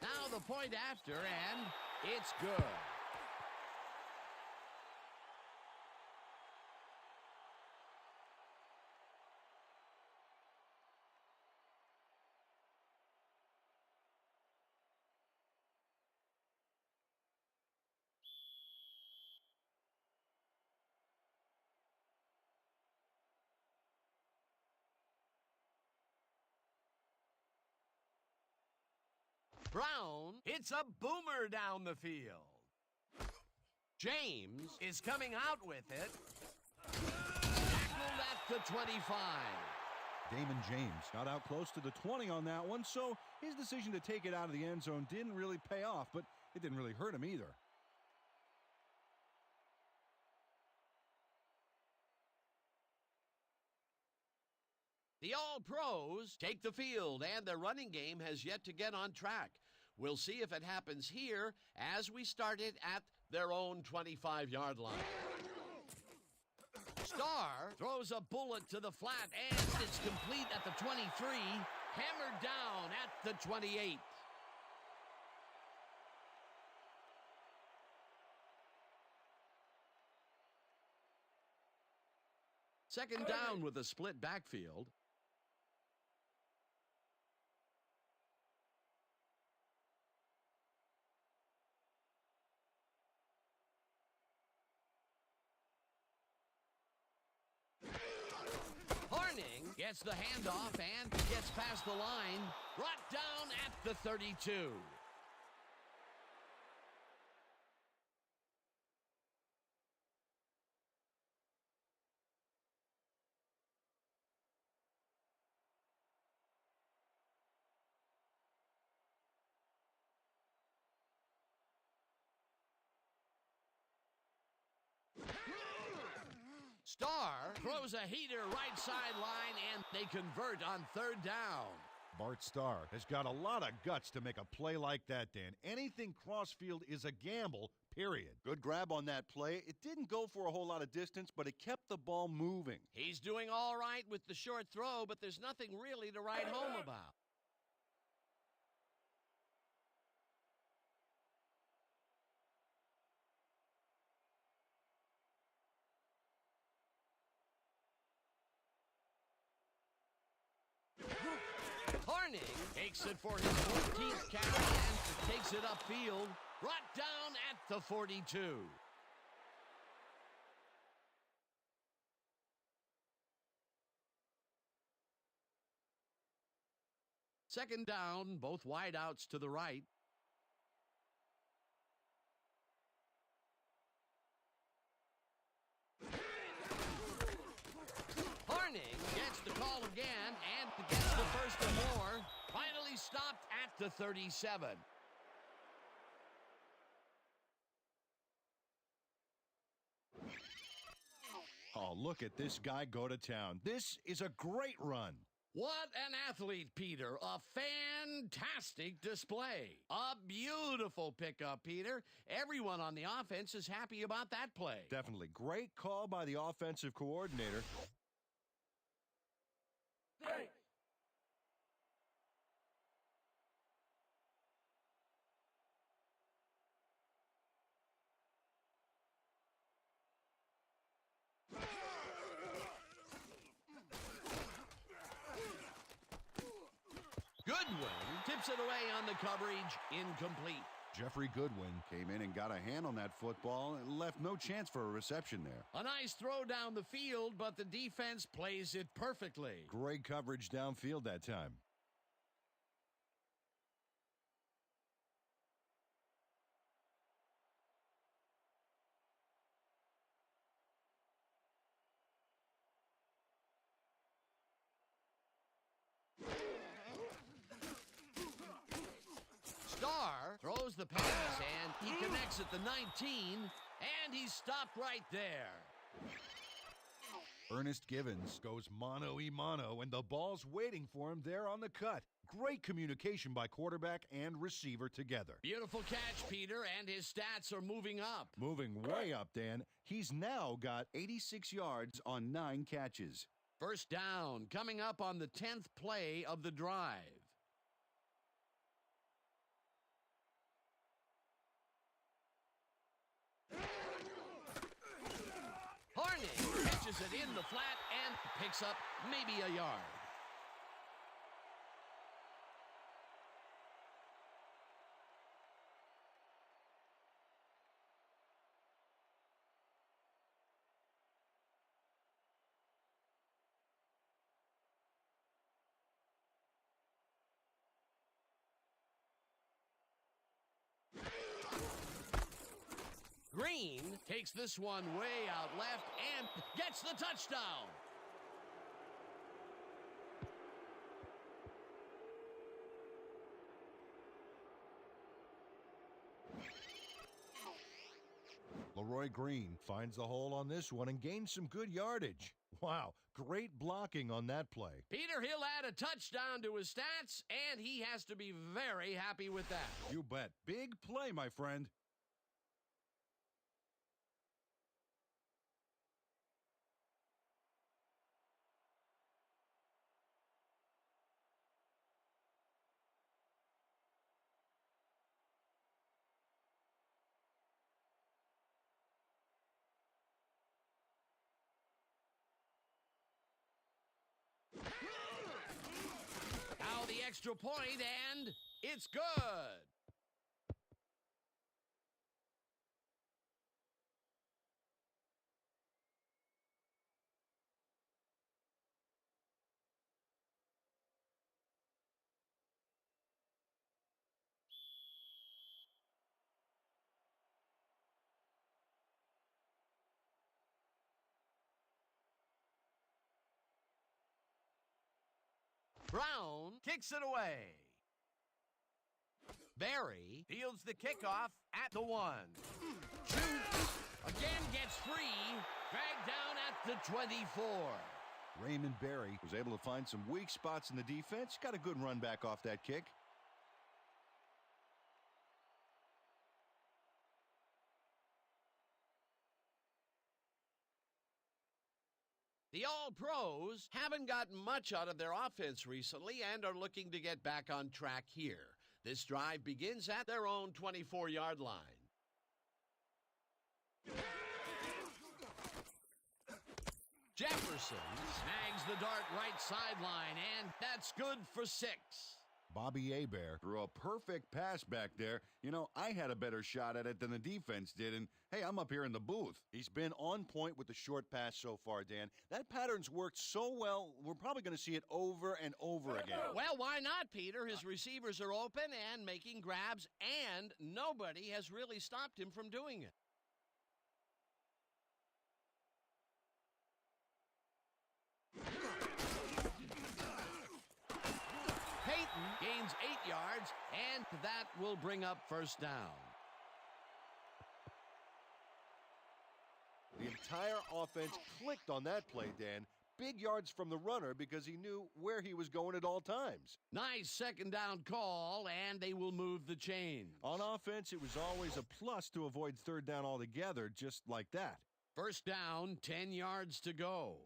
S1: Now the point after, and it's good. Brown hits a boomer down the field. James is coming out with it. Tackled at the 25.
S2: Damon James got out close to the 20 on that one, so his decision to take it out of the end zone didn't really pay off, but it didn't really hurt him either.
S1: The All-Pros take the field, and their running game has yet to get on track. We'll see if it happens here as we start it at their own 25-yard line. Starr throws a bullet to the flat, and it's complete at the 23, hammered down at the 28. Second down with a split backfield. Horning gets the handoff and gets past the line, brought down at the 32. Starr throws a heater right sideline, and they convert on third down.
S2: Bart Starr has got a lot of guts to make a play like that, Dan. Anything crossfield is a gamble, period.
S3: Good grab on that play. It didn't go for a whole lot of distance, but it kept the ball moving.
S1: He's doing all right with the short throw, but there's nothing really to write home about. Horning takes it for his 14th carry and takes it upfield. Brought down at the 42. Second down, both wideouts to the right. Horning gets the call again and gets the first and more. Finally stopped at the 37.
S4: Oh, look at this guy go to town. This is a great run.
S1: What an athlete, Peter. A fantastic display. A beautiful pickup, Peter. Everyone on the offense is happy about that play.
S4: Definitely. Great call by the offensive coordinator.
S5: Thanks.
S1: Goodwin tips it away on the coverage. Incomplete.
S2: Jeffrey Goodwin
S3: Came in and got a hand on that football and left no chance for a reception there.
S1: A nice throw down the field, but the defense plays it perfectly.
S4: Great coverage downfield that time.
S1: Starr throws the pass, and he connects at the 19, and he's stopped right there.
S2: Ernest Givens
S4: Goes mano-y-mano, and the ball's waiting for him there on the cut. Great communication by quarterback and receiver together.
S1: Beautiful catch, Peter, and his stats are moving up.
S4: Moving way up, Dan. He's now got
S3: 86 yards on 9 catches.
S1: First down, coming up on the 10th play of the drive. Horning catches it in the flat and picks up maybe a yard. Green takes this one way out left and gets the touchdown.
S4: Leroy Green finds the hole on this one and gains some good yardage. Wow, great blocking on that play.
S1: Peter, he'll add a touchdown to his stats, and he has to be very happy with that.
S4: You bet. Big play, my friend.
S1: Now the extra point, and it's good. Brown kicks it away. Barry fields the kickoff at the 1. Shoots. Again gets free. Dragged down at the 24.
S4: Raymond Berry was able to find some weak spots in the defense. Got a good run back off that kick.
S1: The All-Pros haven't gotten much out of their offense recently and are looking to get back on track here. This drive begins at their own 24-yard line. Jefferson snags the dart right sideline, and that's good for 6.
S2: Bobby Hebert
S3: Threw a perfect pass back there. You know, I had a better shot at it than the defense did, and hey, I'm up here in the booth.
S2: He's been on point with the short pass so far, Dan. That pattern's worked so well, we're probably going to see it over and over again.
S1: Well, why not, Peter? His receivers are open and making grabs, and nobody has really stopped him from doing it. Peyton gains 8 yards, and that will bring up first down.
S2: The entire offense clicked on that play, Dan. Big yards from the runner because he knew where he was going at all times.
S1: Nice second down call, and they will move the chains.
S4: On offense, it was always a plus to avoid third down altogether, just like that.
S1: First down, 10 yards to go.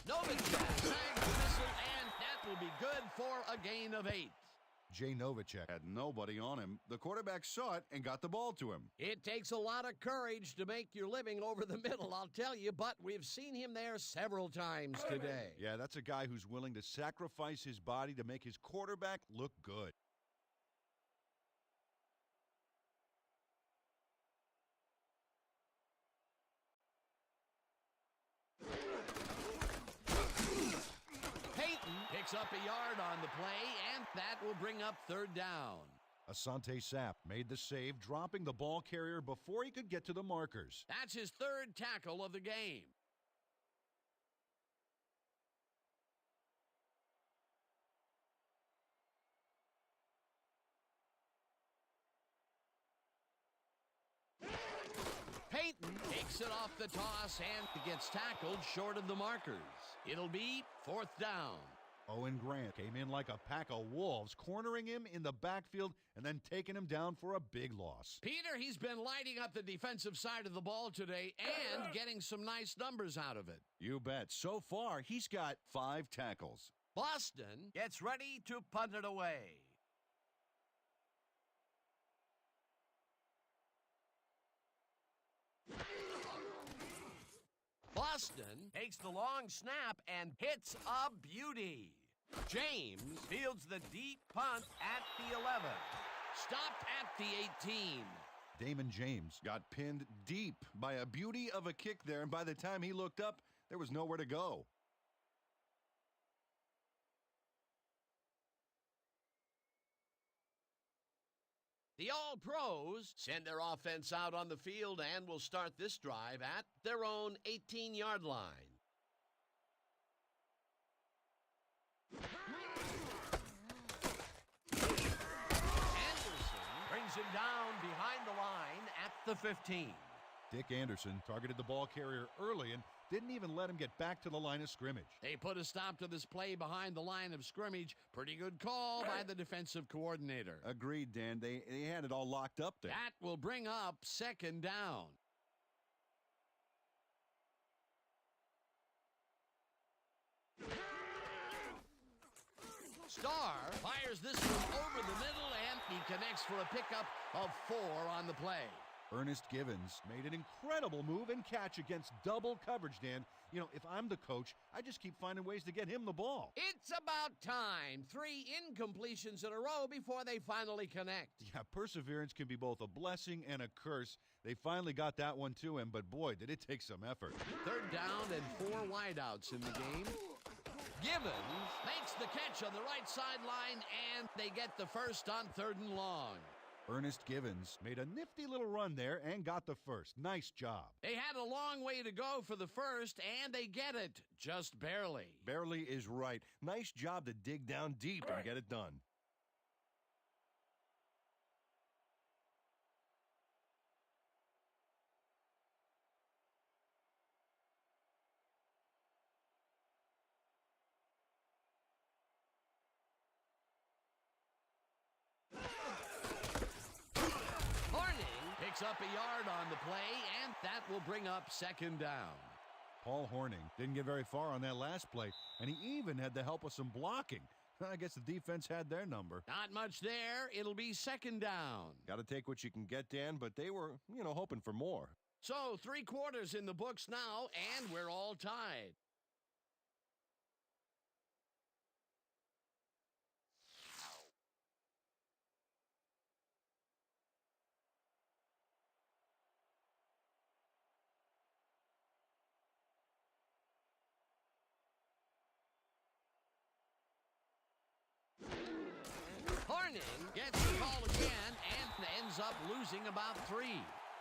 S1: Novacek snags the missile, and that will be good for a gain of 8.
S2: Jay Novacek.
S3: Had nobody on him. The quarterback saw it and got the ball to him.
S1: It takes a lot of courage to make your living over the middle, I'll tell you, but we've seen him there several times today.
S2: Yeah, that's a guy who's willing to sacrifice his body to make his quarterback look good.
S1: Peyton picks up a yard on the play, and that will bring up third down.
S2: Asante Sapp made the save, dropping the ball carrier before he could get to the markers.
S1: That's his third tackle of the game. Peyton takes it off the toss and gets tackled short of the markers. It'll be fourth down.
S2: Owen Grant came in like a pack of wolves, cornering him in the backfield and then taking him down for a big loss.
S1: Peter, he's been lighting up the defensive side of the ball today and getting some nice numbers out of it.
S4: You bet. So far, he's got 5 tackles.
S1: Boston gets ready to punt it away. Boston takes the long snap and hits a beauty. James fields the deep punt at the 11. Stopped at the 18.
S2: Damon James
S3: Got pinned deep by a beauty of a kick there, and by the time he looked up, there was nowhere to go.
S1: The All-Pros send their offense out on the field and will start this drive at their own 18-yard line. Anderson brings him down behind the line at the 15.
S2: Dick Anderson targeted the ball carrier early and didn't even let him get back to the line of scrimmage.
S1: They put a stop to this play behind the line of scrimmage. Pretty good call by the defensive coordinator.
S3: Agreed, Dan. They had it all locked up there.
S1: That will bring up second down. Starr fires this one over the middle, and he connects for a pickup of 4 on the play.
S2: Ernest Givens made an incredible move and catch against double coverage, Dan. You know, if I'm the coach, I just keep finding ways to get him the ball.
S1: It's about time. 3 incompletions in a row before they finally connect.
S2: Yeah, perseverance can be both a blessing and a curse. They finally got that one to him, but boy, did it take some effort.
S1: Third down and 4 wideouts in the game. Givens makes the catch on the right sideline, and they get the first on 3rd and long.
S2: Ernest Givens made a nifty little run there and got the first. Nice job.
S1: They had a long way to go for the first, and they get it just barely.
S4: Barely is right. Nice job to dig down deep and get it done.
S1: Up a yard on the play, and that will bring up second down.
S2: Paul Hornung didn't get very far on that last play, and he even had the help of some blocking.
S4: I guess the defense had their number.
S1: Not much there. It'll be second down.
S3: Got to take what you can get, Dan, but they were, hoping for more.
S1: So 3 quarters in the books now, and we're all tied. Horning gets the call again and ends up losing about 3.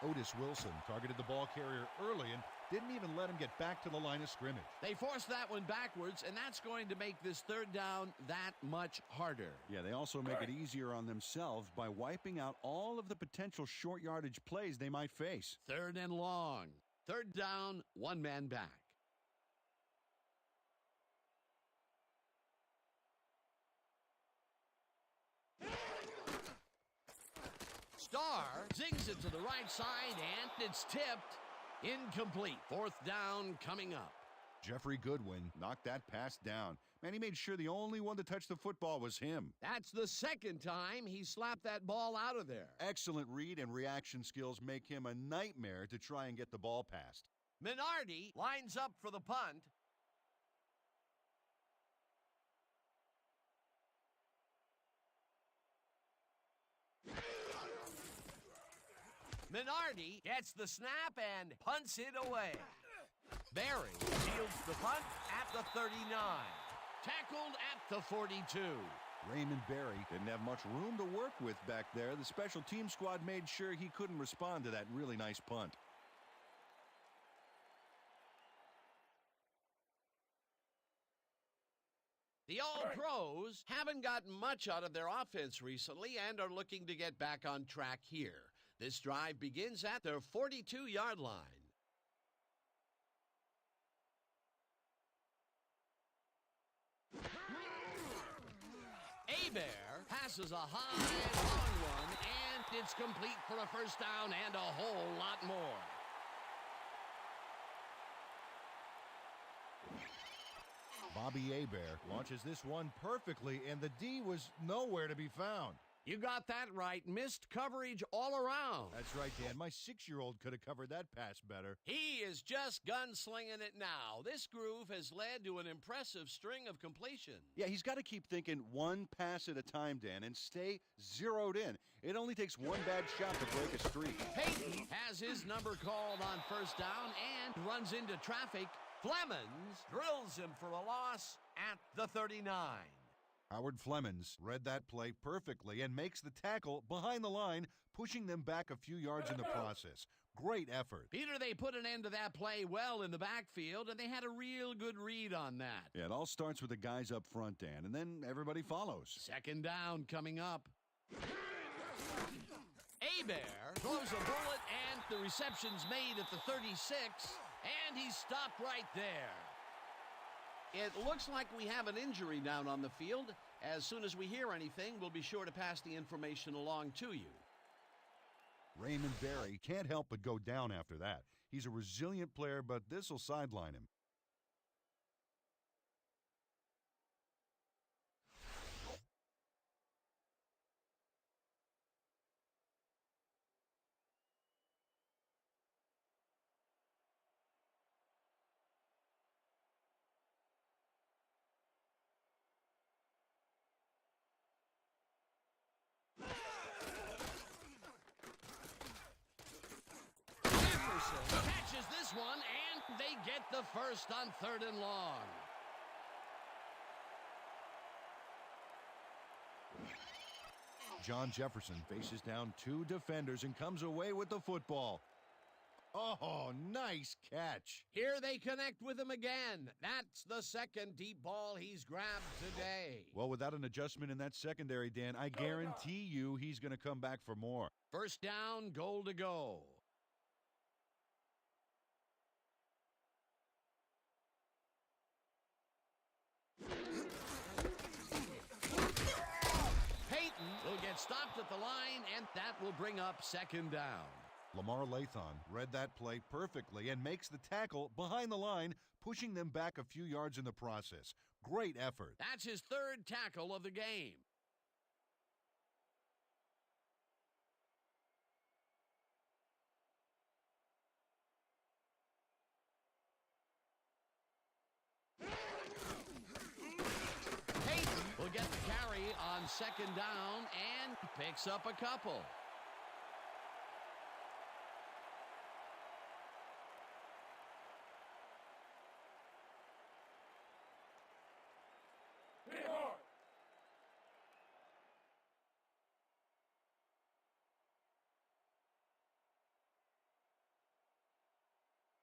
S2: Otis Wilson targeted the ball carrier early and didn't even let him get back to the line of scrimmage.
S1: They forced that one backwards, and that's going to make this third down that much harder.
S3: Yeah, they also make it easier on themselves by wiping out all of the potential short yardage plays they might face.
S1: 3rd and long. 3rd down, 1 man back. Starr zings it to the right side, and it's tipped. Incomplete. 4th down coming up.
S2: Jeffrey Goodwin
S3: Knocked that pass down. Man, he made sure the only one to touch the football was him.
S1: That's the 2nd time he slapped that ball out of there.
S3: Excellent read and reaction skills make him a nightmare to try and get the ball past.
S1: Minardi lines up for the punt. Minardi gets the snap and punts it away. Berry fields the punt at the 39. Tackled at the 42.
S3: Raymond Berry didn't have much room to work with back there. The special team squad made sure he couldn't respond to that really nice punt.
S1: The All-Pros haven't gotten much out of their offense recently and are looking to get back on track here. This drive begins at their 42-yard line. Hebert passes a high, long one, and it's complete for a first down and a whole lot more.
S2: Bobby Hebert launches this one perfectly, and the D was nowhere to be found.
S1: You got that right. Missed coverage all around.
S2: That's right, Dan. My 6-year-old could have covered that pass better.
S1: He is just gunslinging it now. This groove has led to an impressive string of completions.
S3: Yeah, he's got to keep thinking one pass at a time, Dan, and stay zeroed in. It only takes one bad shot to break a streak.
S1: Peyton has his number called on first down and runs into traffic. Flemons drills him for a loss at the 39.
S2: Howard Flemons read that play perfectly and makes the tackle behind the line, pushing them back a few yards in the process. Great effort.
S1: Peter, they put an end to that play well in the backfield, and they had a real good read on that.
S3: Yeah, it all starts with the guys up front, Dan, and then everybody follows.
S1: 2nd down coming up. Hebert throws a bullet, and the reception's made at the 36, and he's stopped right there. It looks like we have an injury down on the field. As soon as we hear anything, we'll be sure to pass the information along to you.
S2: Raymond Berry can't help but go down after that. He's a resilient player, but this will sideline him.
S1: Catches this one, and they get the first on 3rd and long.
S2: John Jefferson faces down 2 defenders and comes away with the football. Oh, nice catch.
S1: Here they connect with him again. That's the 2nd deep ball he's grabbed today.
S2: Well, without an adjustment in that secondary, Dan, I guarantee you he's going to come back for more.
S1: First down, goal to go. Peyton will get stopped at the line, and that will bring up 2nd down.
S2: Lamar Lathon read that play perfectly and makes the tackle behind the line, pushing them back a few yards in the process. Great effort.
S1: That's his third tackle of the game. Peyton will get the carry on second down and picks up a couple.
S5: Hit hard.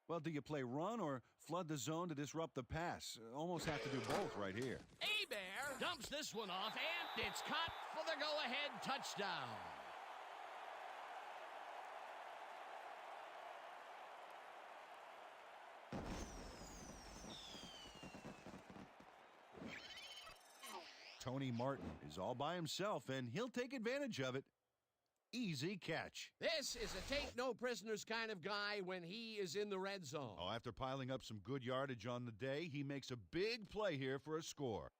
S4: Well, do you play run or flood the zone to disrupt the pass? Almost have to do both right here.
S1: Bear dumps this one off, and it's caught for the go-ahead touchdown.
S4: Tony Martin is all by himself, and he'll take advantage of it. Easy catch.
S1: This is a take-no-prisoners kind of guy when he is in the red zone.
S2: Oh, after piling up some good yardage on the day, he makes a big play here for a score.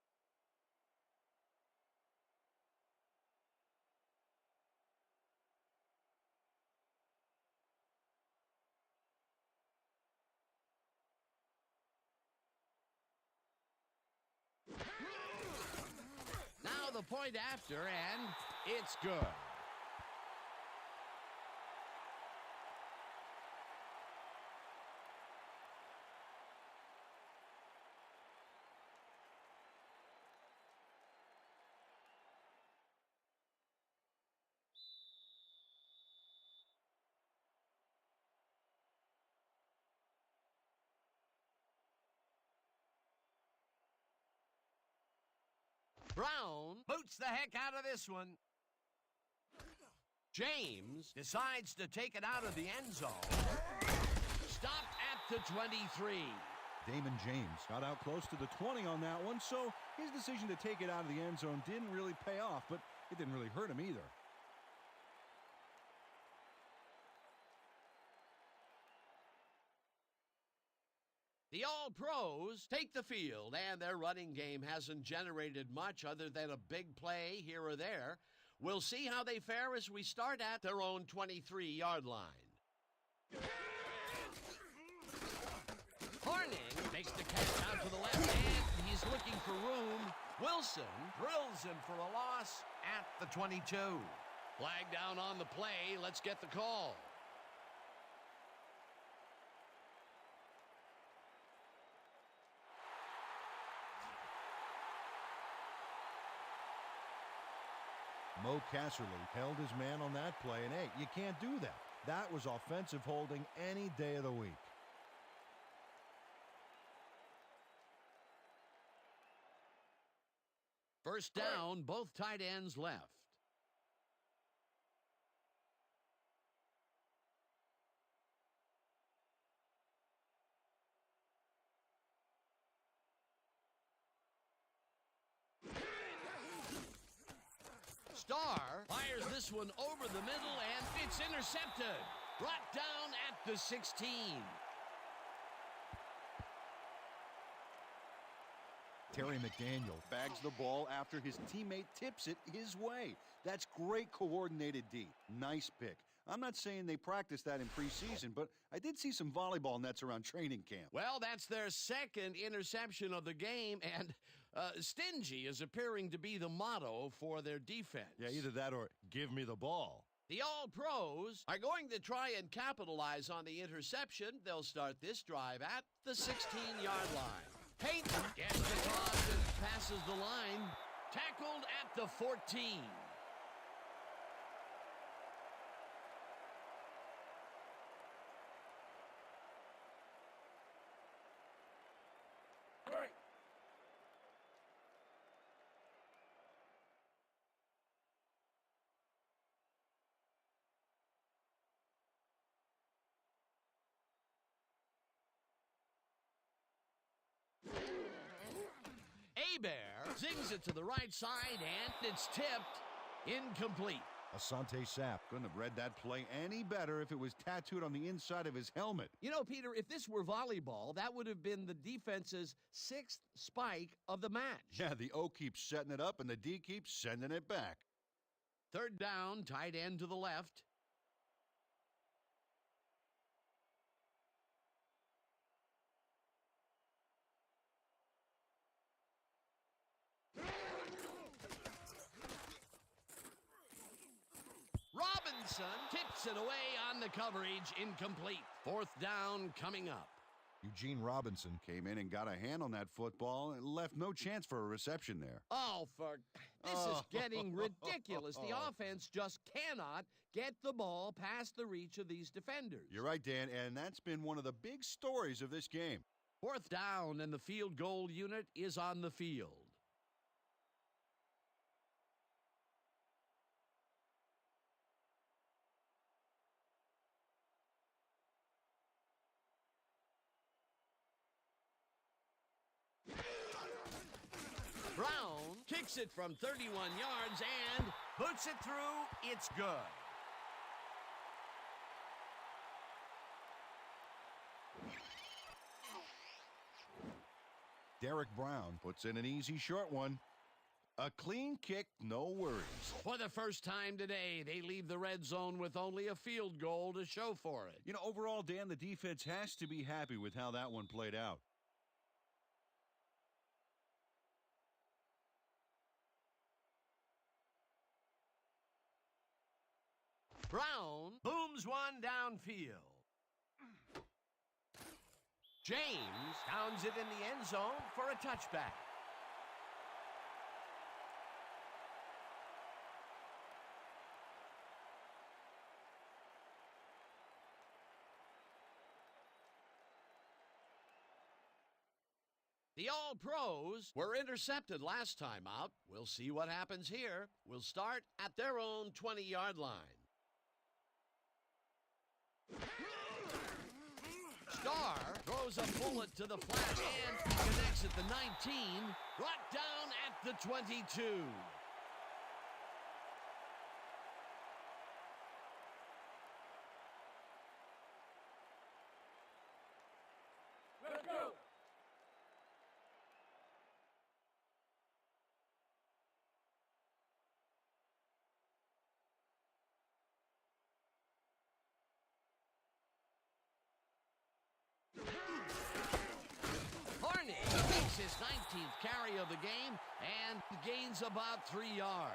S1: Now the point after, and it's good. Brown boots the heck out of this one. James decides to take it out of the end zone. Stopped at the 23.
S4: Damon James got out close to the 20 on that one, so his decision to take it out of the end zone didn't really pay off, but it didn't really hurt him either.
S1: The All-Pros take the field, and their running game hasn't generated much other than a big play here or there. We'll see how they fare as we start at their own 23-yard line. Horning makes the catch out to the left, and he's looking for room. Wilson drills him for a loss at the 22. Flag down on the play. Let's get the call.
S4: Mo Casserly held his man on that play, and hey, you can't do that. That was offensive holding any day of the week.
S1: First down, both tight ends left. Starr fires this one over the middle, and it's intercepted. Brought down at the 16.
S4: Terry McDaniel bags the ball after his teammate tips it his way. That's great coordinated D. Nice pick. I'm not saying they practiced that in preseason, but I did see some volleyball nets around training camp.
S1: Well, that's their second interception of the game, and stingy is appearing to be the motto for their defense.
S4: Yeah, either that or give me the ball.
S1: The All-Pros are going to try and capitalize on the interception. They'll start this drive at the 16-yard line. Peyton gets the toss and passes the line. Tackled at the 14.
S5: Break.
S1: Bear zings it to the right side, and it's tipped incomplete.
S2: Asante Sapp.
S3: Couldn't have read that play any better if it was tattooed on the inside of his helmet.
S1: You know, Peter, if this were volleyball, that would have been the defense's 6th spike of the match.
S3: Yeah, the O keeps setting it up and the D keeps sending it back.
S1: 3rd down, tight end to the left. Robinson tips it away on the coverage, incomplete. 4th down coming up.
S2: Eugene Robinson.
S3: Came in and got a hand on that football and left no chance for a reception there.
S1: Oh, this is getting ridiculous. The offense just cannot get the ball past the reach of these defenders.
S3: You're right, Dan, and that's been one of the big stories of this game.
S1: 4th down, and the field goal unit is on the field. Brown kicks it from 31 yards and puts it through. It's good.
S2: Derek Brown.
S3: Puts in an easy short one. A clean kick, no worries.
S1: For the first time today, they leave the red zone with only a field goal to show for it.
S3: You know, overall, Dan, the defense has to be happy with how that one played out.
S1: Brown booms one downfield. James pounds it in the end zone for a touchback. The All-Pros were intercepted last time out. We'll see what happens here. We'll start at their own 20-yard line. Starr throws a bullet to the flat and connects at the 19, brought down at the 22.
S5: Let's go.
S1: Harney makes his 19th carry of the game and gains about 3 yards.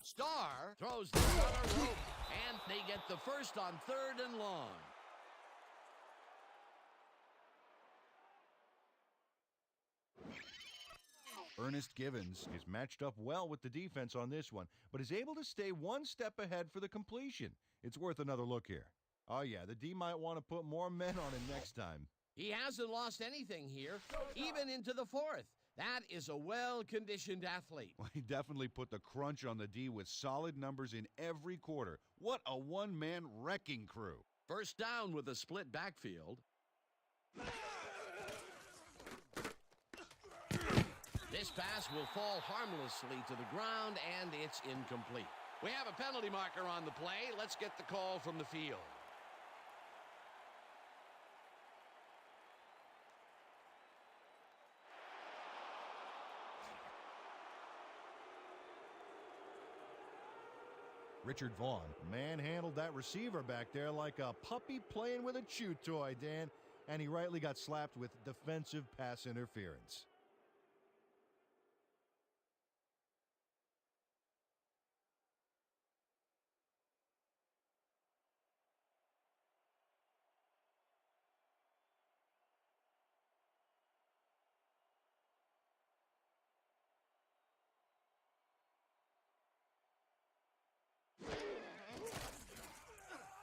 S1: Starr throws the rubber rope, and they get the first on 3rd and long.
S2: Ernest Givens.
S3: Is matched up well with the defense on this one, but is able to stay one step ahead for the completion. It's worth another look here. Oh, yeah, the D might want to put more men on him next time.
S1: He hasn't lost anything here, even into the 4th. That is a well-conditioned athlete.
S3: Well, he definitely put the crunch on the D with solid numbers in every quarter. What a one-man wrecking crew.
S1: First down with a split backfield. This pass will fall harmlessly to the ground, and it's incomplete. We have a penalty marker on the play. Let's get the call from the field.
S2: Richard Vaughn.
S3: Manhandled that receiver back there like a puppy playing with a chew toy, Dan, and he rightly got slapped with defensive pass interference.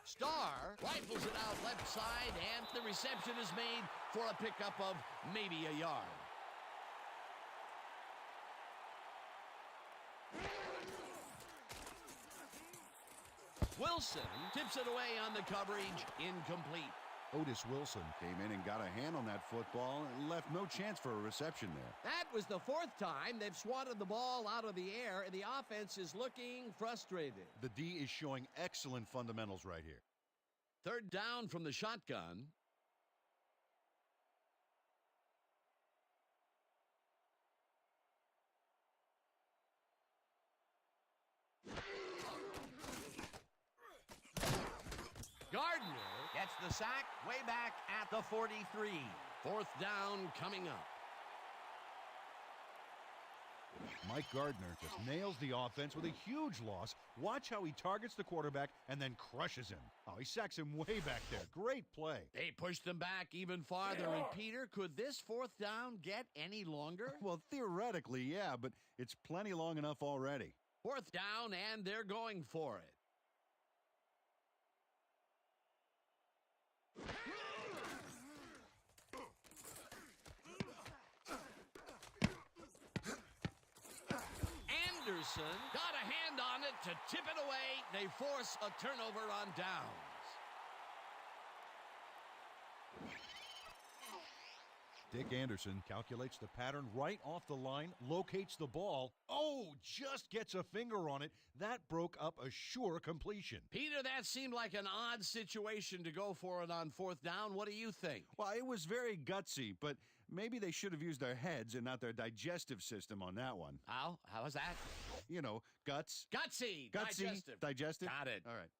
S1: Starr rifles it out left side, and the reception is made for a pickup of maybe a yard. Wilson tips it away on the coverage, incomplete.
S2: Otis Wilson
S3: Came in and got a hand on that football and left no chance for a reception there.
S1: That was the fourth time they've swatted the ball out of the air, and the offense is looking frustrated.
S2: The D is showing excellent fundamentals right here.
S1: Third down from the shotgun. Gardner gets the sack way back at the 43. Fourth down coming up.
S2: Mike Gardner just nails the offense with a huge loss. Watch how he targets the quarterback and then crushes him. Oh, he sacks him way back there. Great play.
S1: They pushed them back even farther. And Peter, could this fourth down get any longer?
S3: Well, theoretically, yeah, but it's plenty long enough already.
S1: Fourth down, and they're going for it. Anderson got a hand on it to tip it away. They force a turnover on downs.
S2: Dick Anderson calculates the pattern right off the line, locates the ball. Oh, just gets a finger on it. That broke up a sure completion.
S1: Peter, that seemed like an odd situation to go for it on fourth down. What do you think?
S3: Well, it was very gutsy, but maybe they should have used their heads and not their digestive system on that one.
S1: How was that?
S3: You know, guts.
S1: Gutsy. Digestive.
S3: Digestive.
S1: Got it.
S3: All right.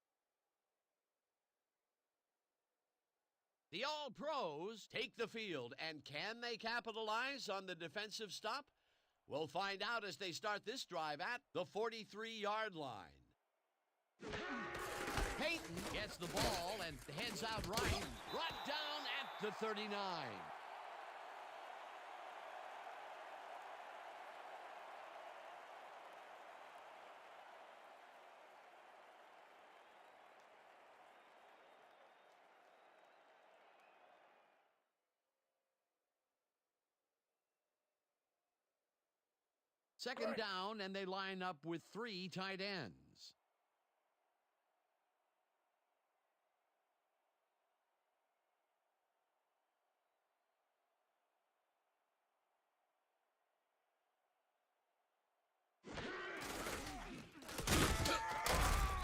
S1: The All-Pros take the field, and can they capitalize on the defensive stop? We'll find out as they start this drive at the 43-yard line. Peyton gets the ball and heads out right, brought down at the 39. Second down, and they line up with 3 tight ends.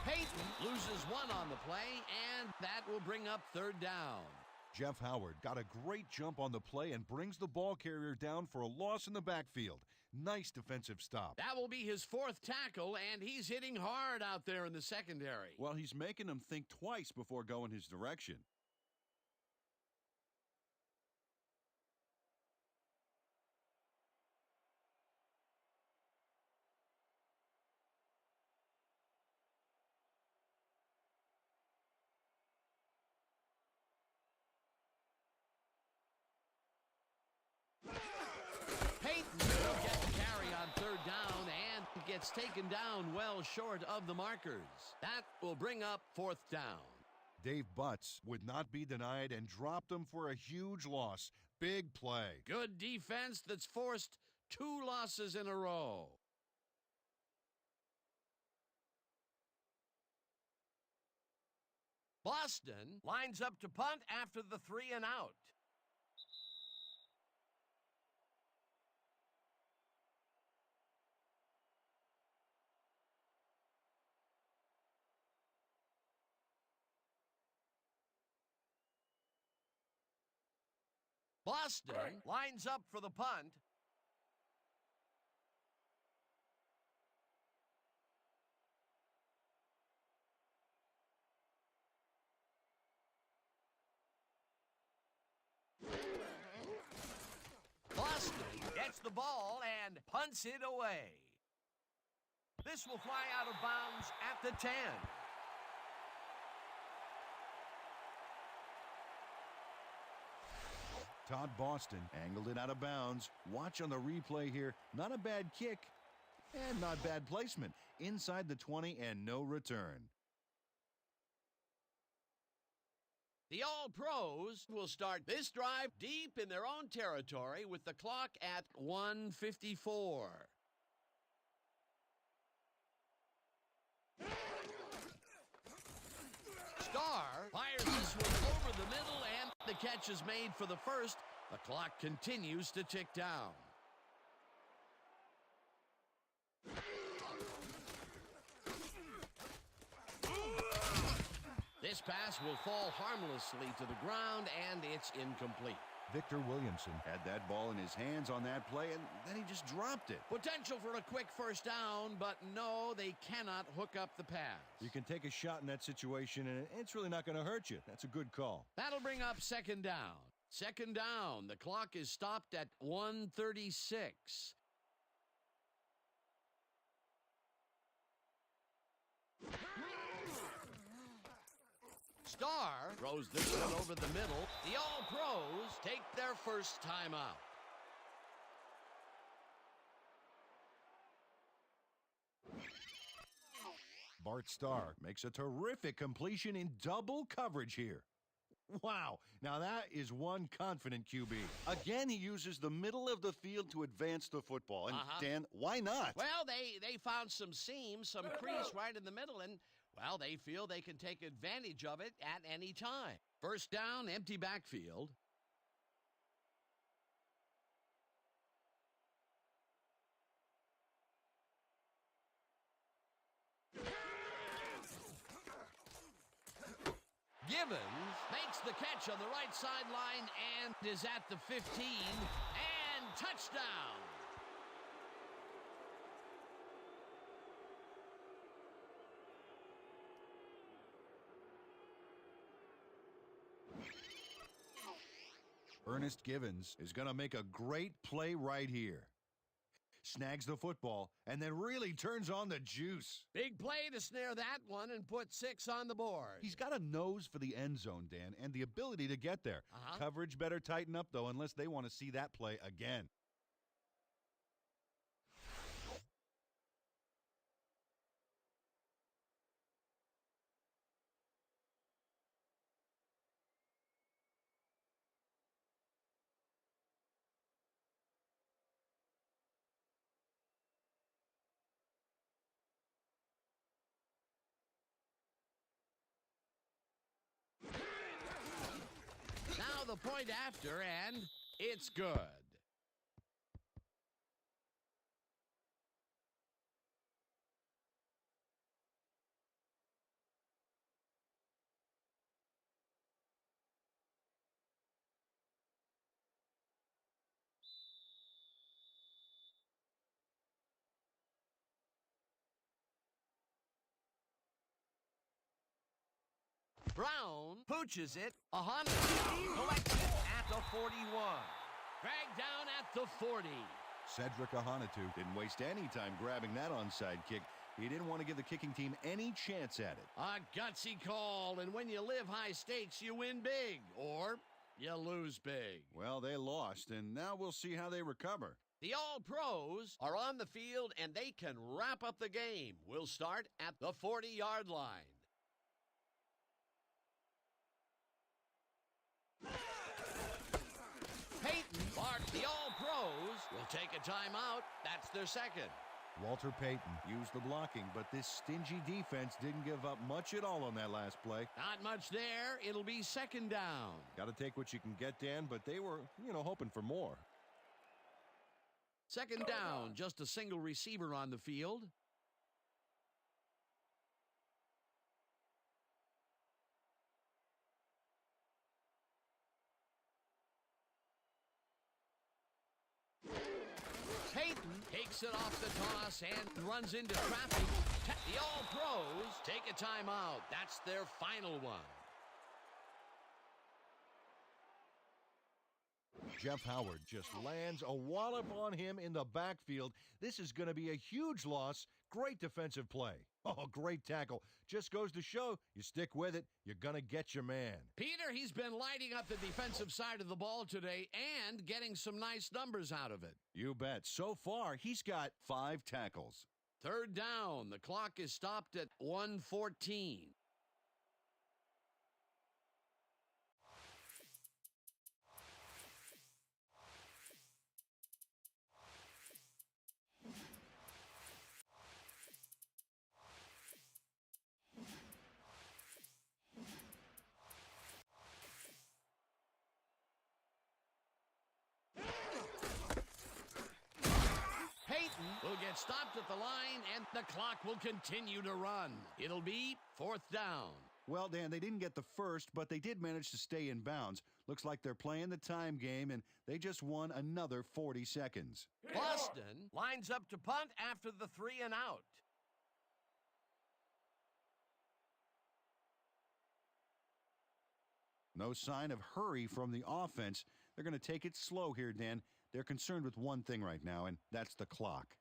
S1: Peyton loses one on the play, and that will bring up third down.
S2: Jeff Howard got a great jump on the play and brings the ball carrier down for a loss in the backfield. Nice defensive stop.
S1: That will be his fourth tackle, and he's hitting hard out there in the secondary.
S3: Well, he's making them think twice before going his direction.
S1: Peyton will get the carry on third down and gets taken down well short of the markers. That will bring up fourth down.
S2: Dave Butts would not be denied and dropped him for a huge loss. Big play.
S1: Good defense that's forced 2 losses in a row. Boston lines up to punt after the 3 and out. Boston lines up for the punt. Boston gets the ball and punts it away. This will fly out of bounds at the 10.
S2: Todd Boston
S3: Angled it out of bounds. Watch on the replay here. Not a bad kick and not bad placement. Inside the 20 and no return.
S1: The All-Pros will start this drive deep in their own territory with the clock at 1:54. Starr fires this one over the middle, and the catch is made for the first. The clock continues to tick down. This pass will fall harmlessly to the ground, and it's incomplete.
S2: Victor Williamson
S3: Had that ball in his hands on that play, and then he just dropped it.
S1: Potential for a quick first down, but no, they cannot hook up the pass.
S4: You can take a shot in that situation, and it's really not going to hurt you. That's a good call.
S1: That'll bring up second down. Second down. The clock is stopped at 1:36. Starr throws this one over the middle. The All-Pros take their first time out.
S2: Bart Starr
S4: Makes a terrific completion in double coverage here. Wow, now that is one confident QB.
S3: Again, he uses the middle of the field to advance the football. And, Dan, why not?
S1: Well, they found some seams, some crease right in the middle, and, well, they feel they can take advantage of it at any time. First down, empty backfield. Givens makes the catch on the right sideline and is at the 15, and touchdown.
S2: Ernest Givens
S4: Is going to make a great play right here. Snags the football and then really turns on the juice.
S1: Big play to snare that one and put 6 on the board.
S2: He's got a nose for the end zone, Dan, and the ability to get there. Coverage better tighten up, though, unless they want to see that play again.
S1: Now the point after, and it's good. Brown pooches it. Ahana collects it at the 41. Dragged down at the 40.
S2: Cedric Ahanitu
S3: Didn't waste any time grabbing that onside kick. He didn't want to give the kicking team any chance at it.
S1: A gutsy call, and when you live high stakes, you win big, or you lose big.
S3: Well, they lost, and now we'll see how they recover.
S1: The All-Pros are on the field, and they can wrap up the game. We'll start at the 40-yard line. Peyton, Bart, the All-Pros will take a timeout. That's their second.
S2: Walter Payton.
S4: Used the blocking, but this stingy defense didn't give up much at all on that last play.
S1: Not much there. It'll be second down.
S4: Got to take what you can get, Dan, but they were, hoping for more.
S1: Second down, just a single receiver on the field. Peyton takes it off the toss and runs into traffic. The All-Pros take a timeout. That's their final one.
S4: Jeff Howard just lands a wallop on him in the backfield. This is going to be a huge loss. Great defensive play. Oh, great tackle. Just goes to show, you stick with it, you're going to get your man.
S1: Peter, he's been lighting up the defensive side of the ball today and getting some nice numbers out of it.
S4: You bet. So far, he's got 5 tackles.
S1: Third down. The clock is stopped at 1:14. stopped at the line, and the clock will continue to run. It'll be 4th down.
S4: Well, Dan, they didn't get the first, but they did manage to stay in bounds. Looks like they're playing the time game, and they just won another 40 seconds.
S1: Boston lines up to punt after the 3 and out.
S4: No sign of hurry from the offense. They're going to take it slow here, Dan. They're concerned with one thing right now, and that's the clock.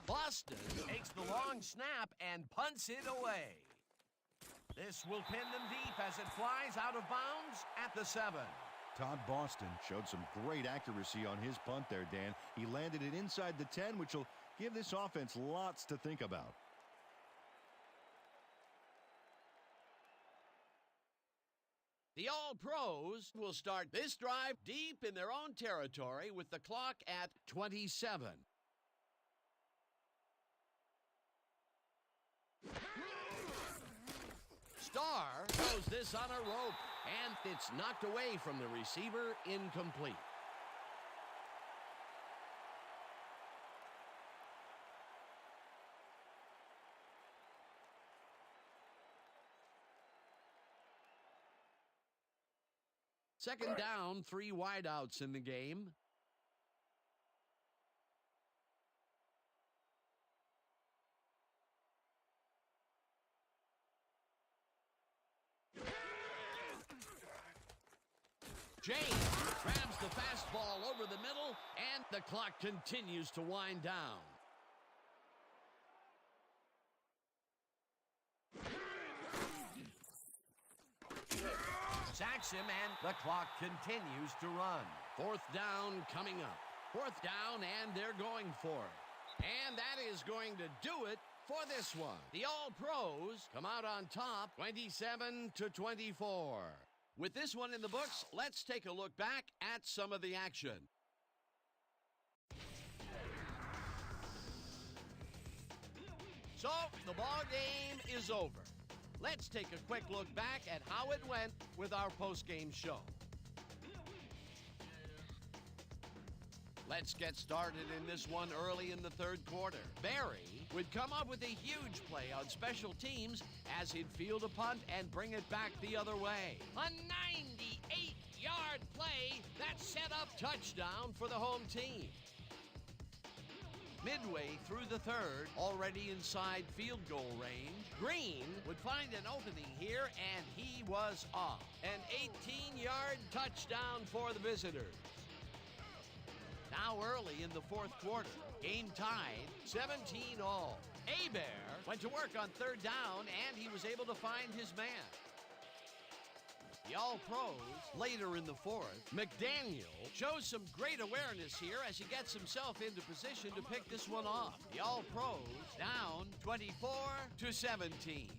S1: Boston takes the long snap and punts it away. This will pin them deep as it flies out of bounds at the 7.
S4: Todd Boston showed some great accuracy on his punt there, Dan. He landed it inside the 10, which will give this offense lots to think about.
S1: The All-Pros will start this drive deep in their own territory with the clock at 27. Starr throws this on a rope, and it's knocked away from the receiver, incomplete. Second down, 3 wideouts in the game. James grabs the fastball over the middle, and the clock continues to wind down. Sacks him, and the clock continues to run. 4th down coming up. 4th down, and they're going for it. And that is going to do it for this one. The All-Pros come out on top, 27-24. With this one in the books, let's take a look back at some of the action. So, the ball game is over. Let's take a quick look back at how it went with our post-game show. Let's get started in this one early in the 3rd quarter. Barry would come up with a huge play on special teams as he'd field a punt and bring it back the other way. A 98-yard play that set up touchdown for the home team. Midway through the 3rd, already inside field goal range, Green would find an opening here, and he was off. An 18-yard touchdown for the visitors. Now early in the 4th quarter, game tied 17-all. Hebert went to work on 3rd down, and he was able to find his man. The All-Pros later in the 4th. McDaniel shows some great awareness here as he gets himself into position to pick this one off. The All-Pros down 24-17.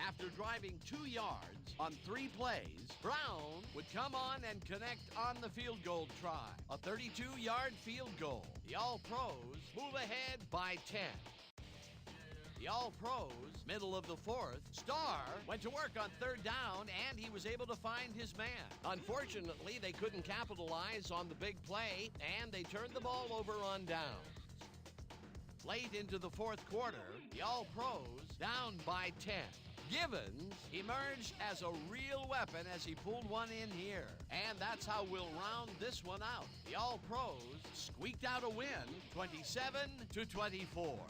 S1: After driving 2 yards on 3 plays, Brown would come on and connect on the field goal try. A 32-yard field goal. The All-Pros move ahead by 10. The All-Pros, middle of the 4th, Starr went to work on 3rd down, and he was able to find his man. Unfortunately, they couldn't capitalize on the big play, and they turned the ball over on downs. Late into the 4th quarter, the All-Pros down by 10. Givens emerged as a real weapon as he pulled one in here. And that's how we'll round this one out. The All-Pros squeaked out a win, 27-24.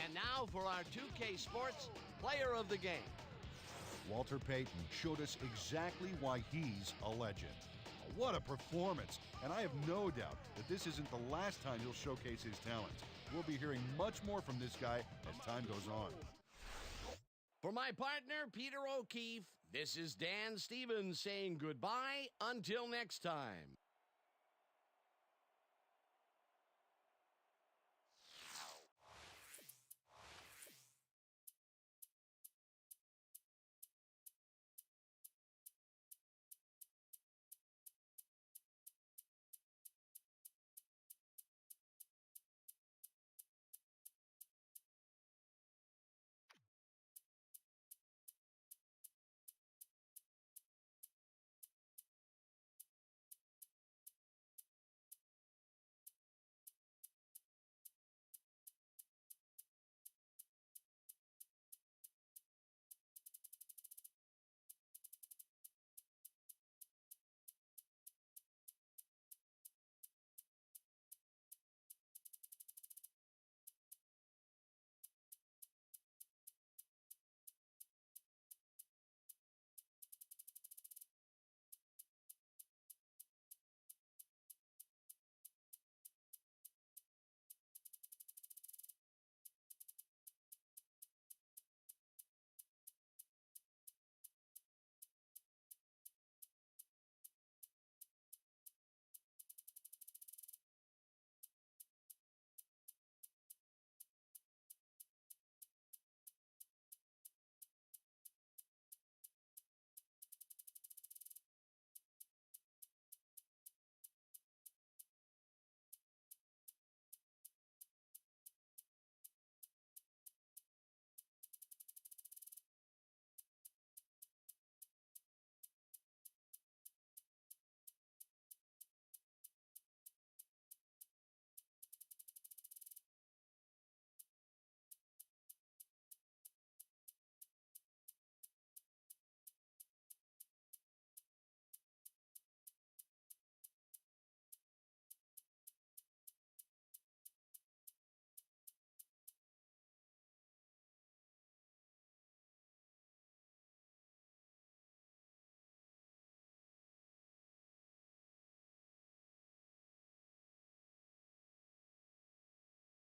S1: And now for our 2K Sports Player of the Game.
S2: Walter Payton showed us exactly why he's a legend. What a performance! And I have no doubt that this isn't the last time he'll showcase his talents. We'll be hearing much more from this guy as time goes on.
S1: For my partner, Peter O'Keefe, this is Dan Stevens saying goodbye until next time.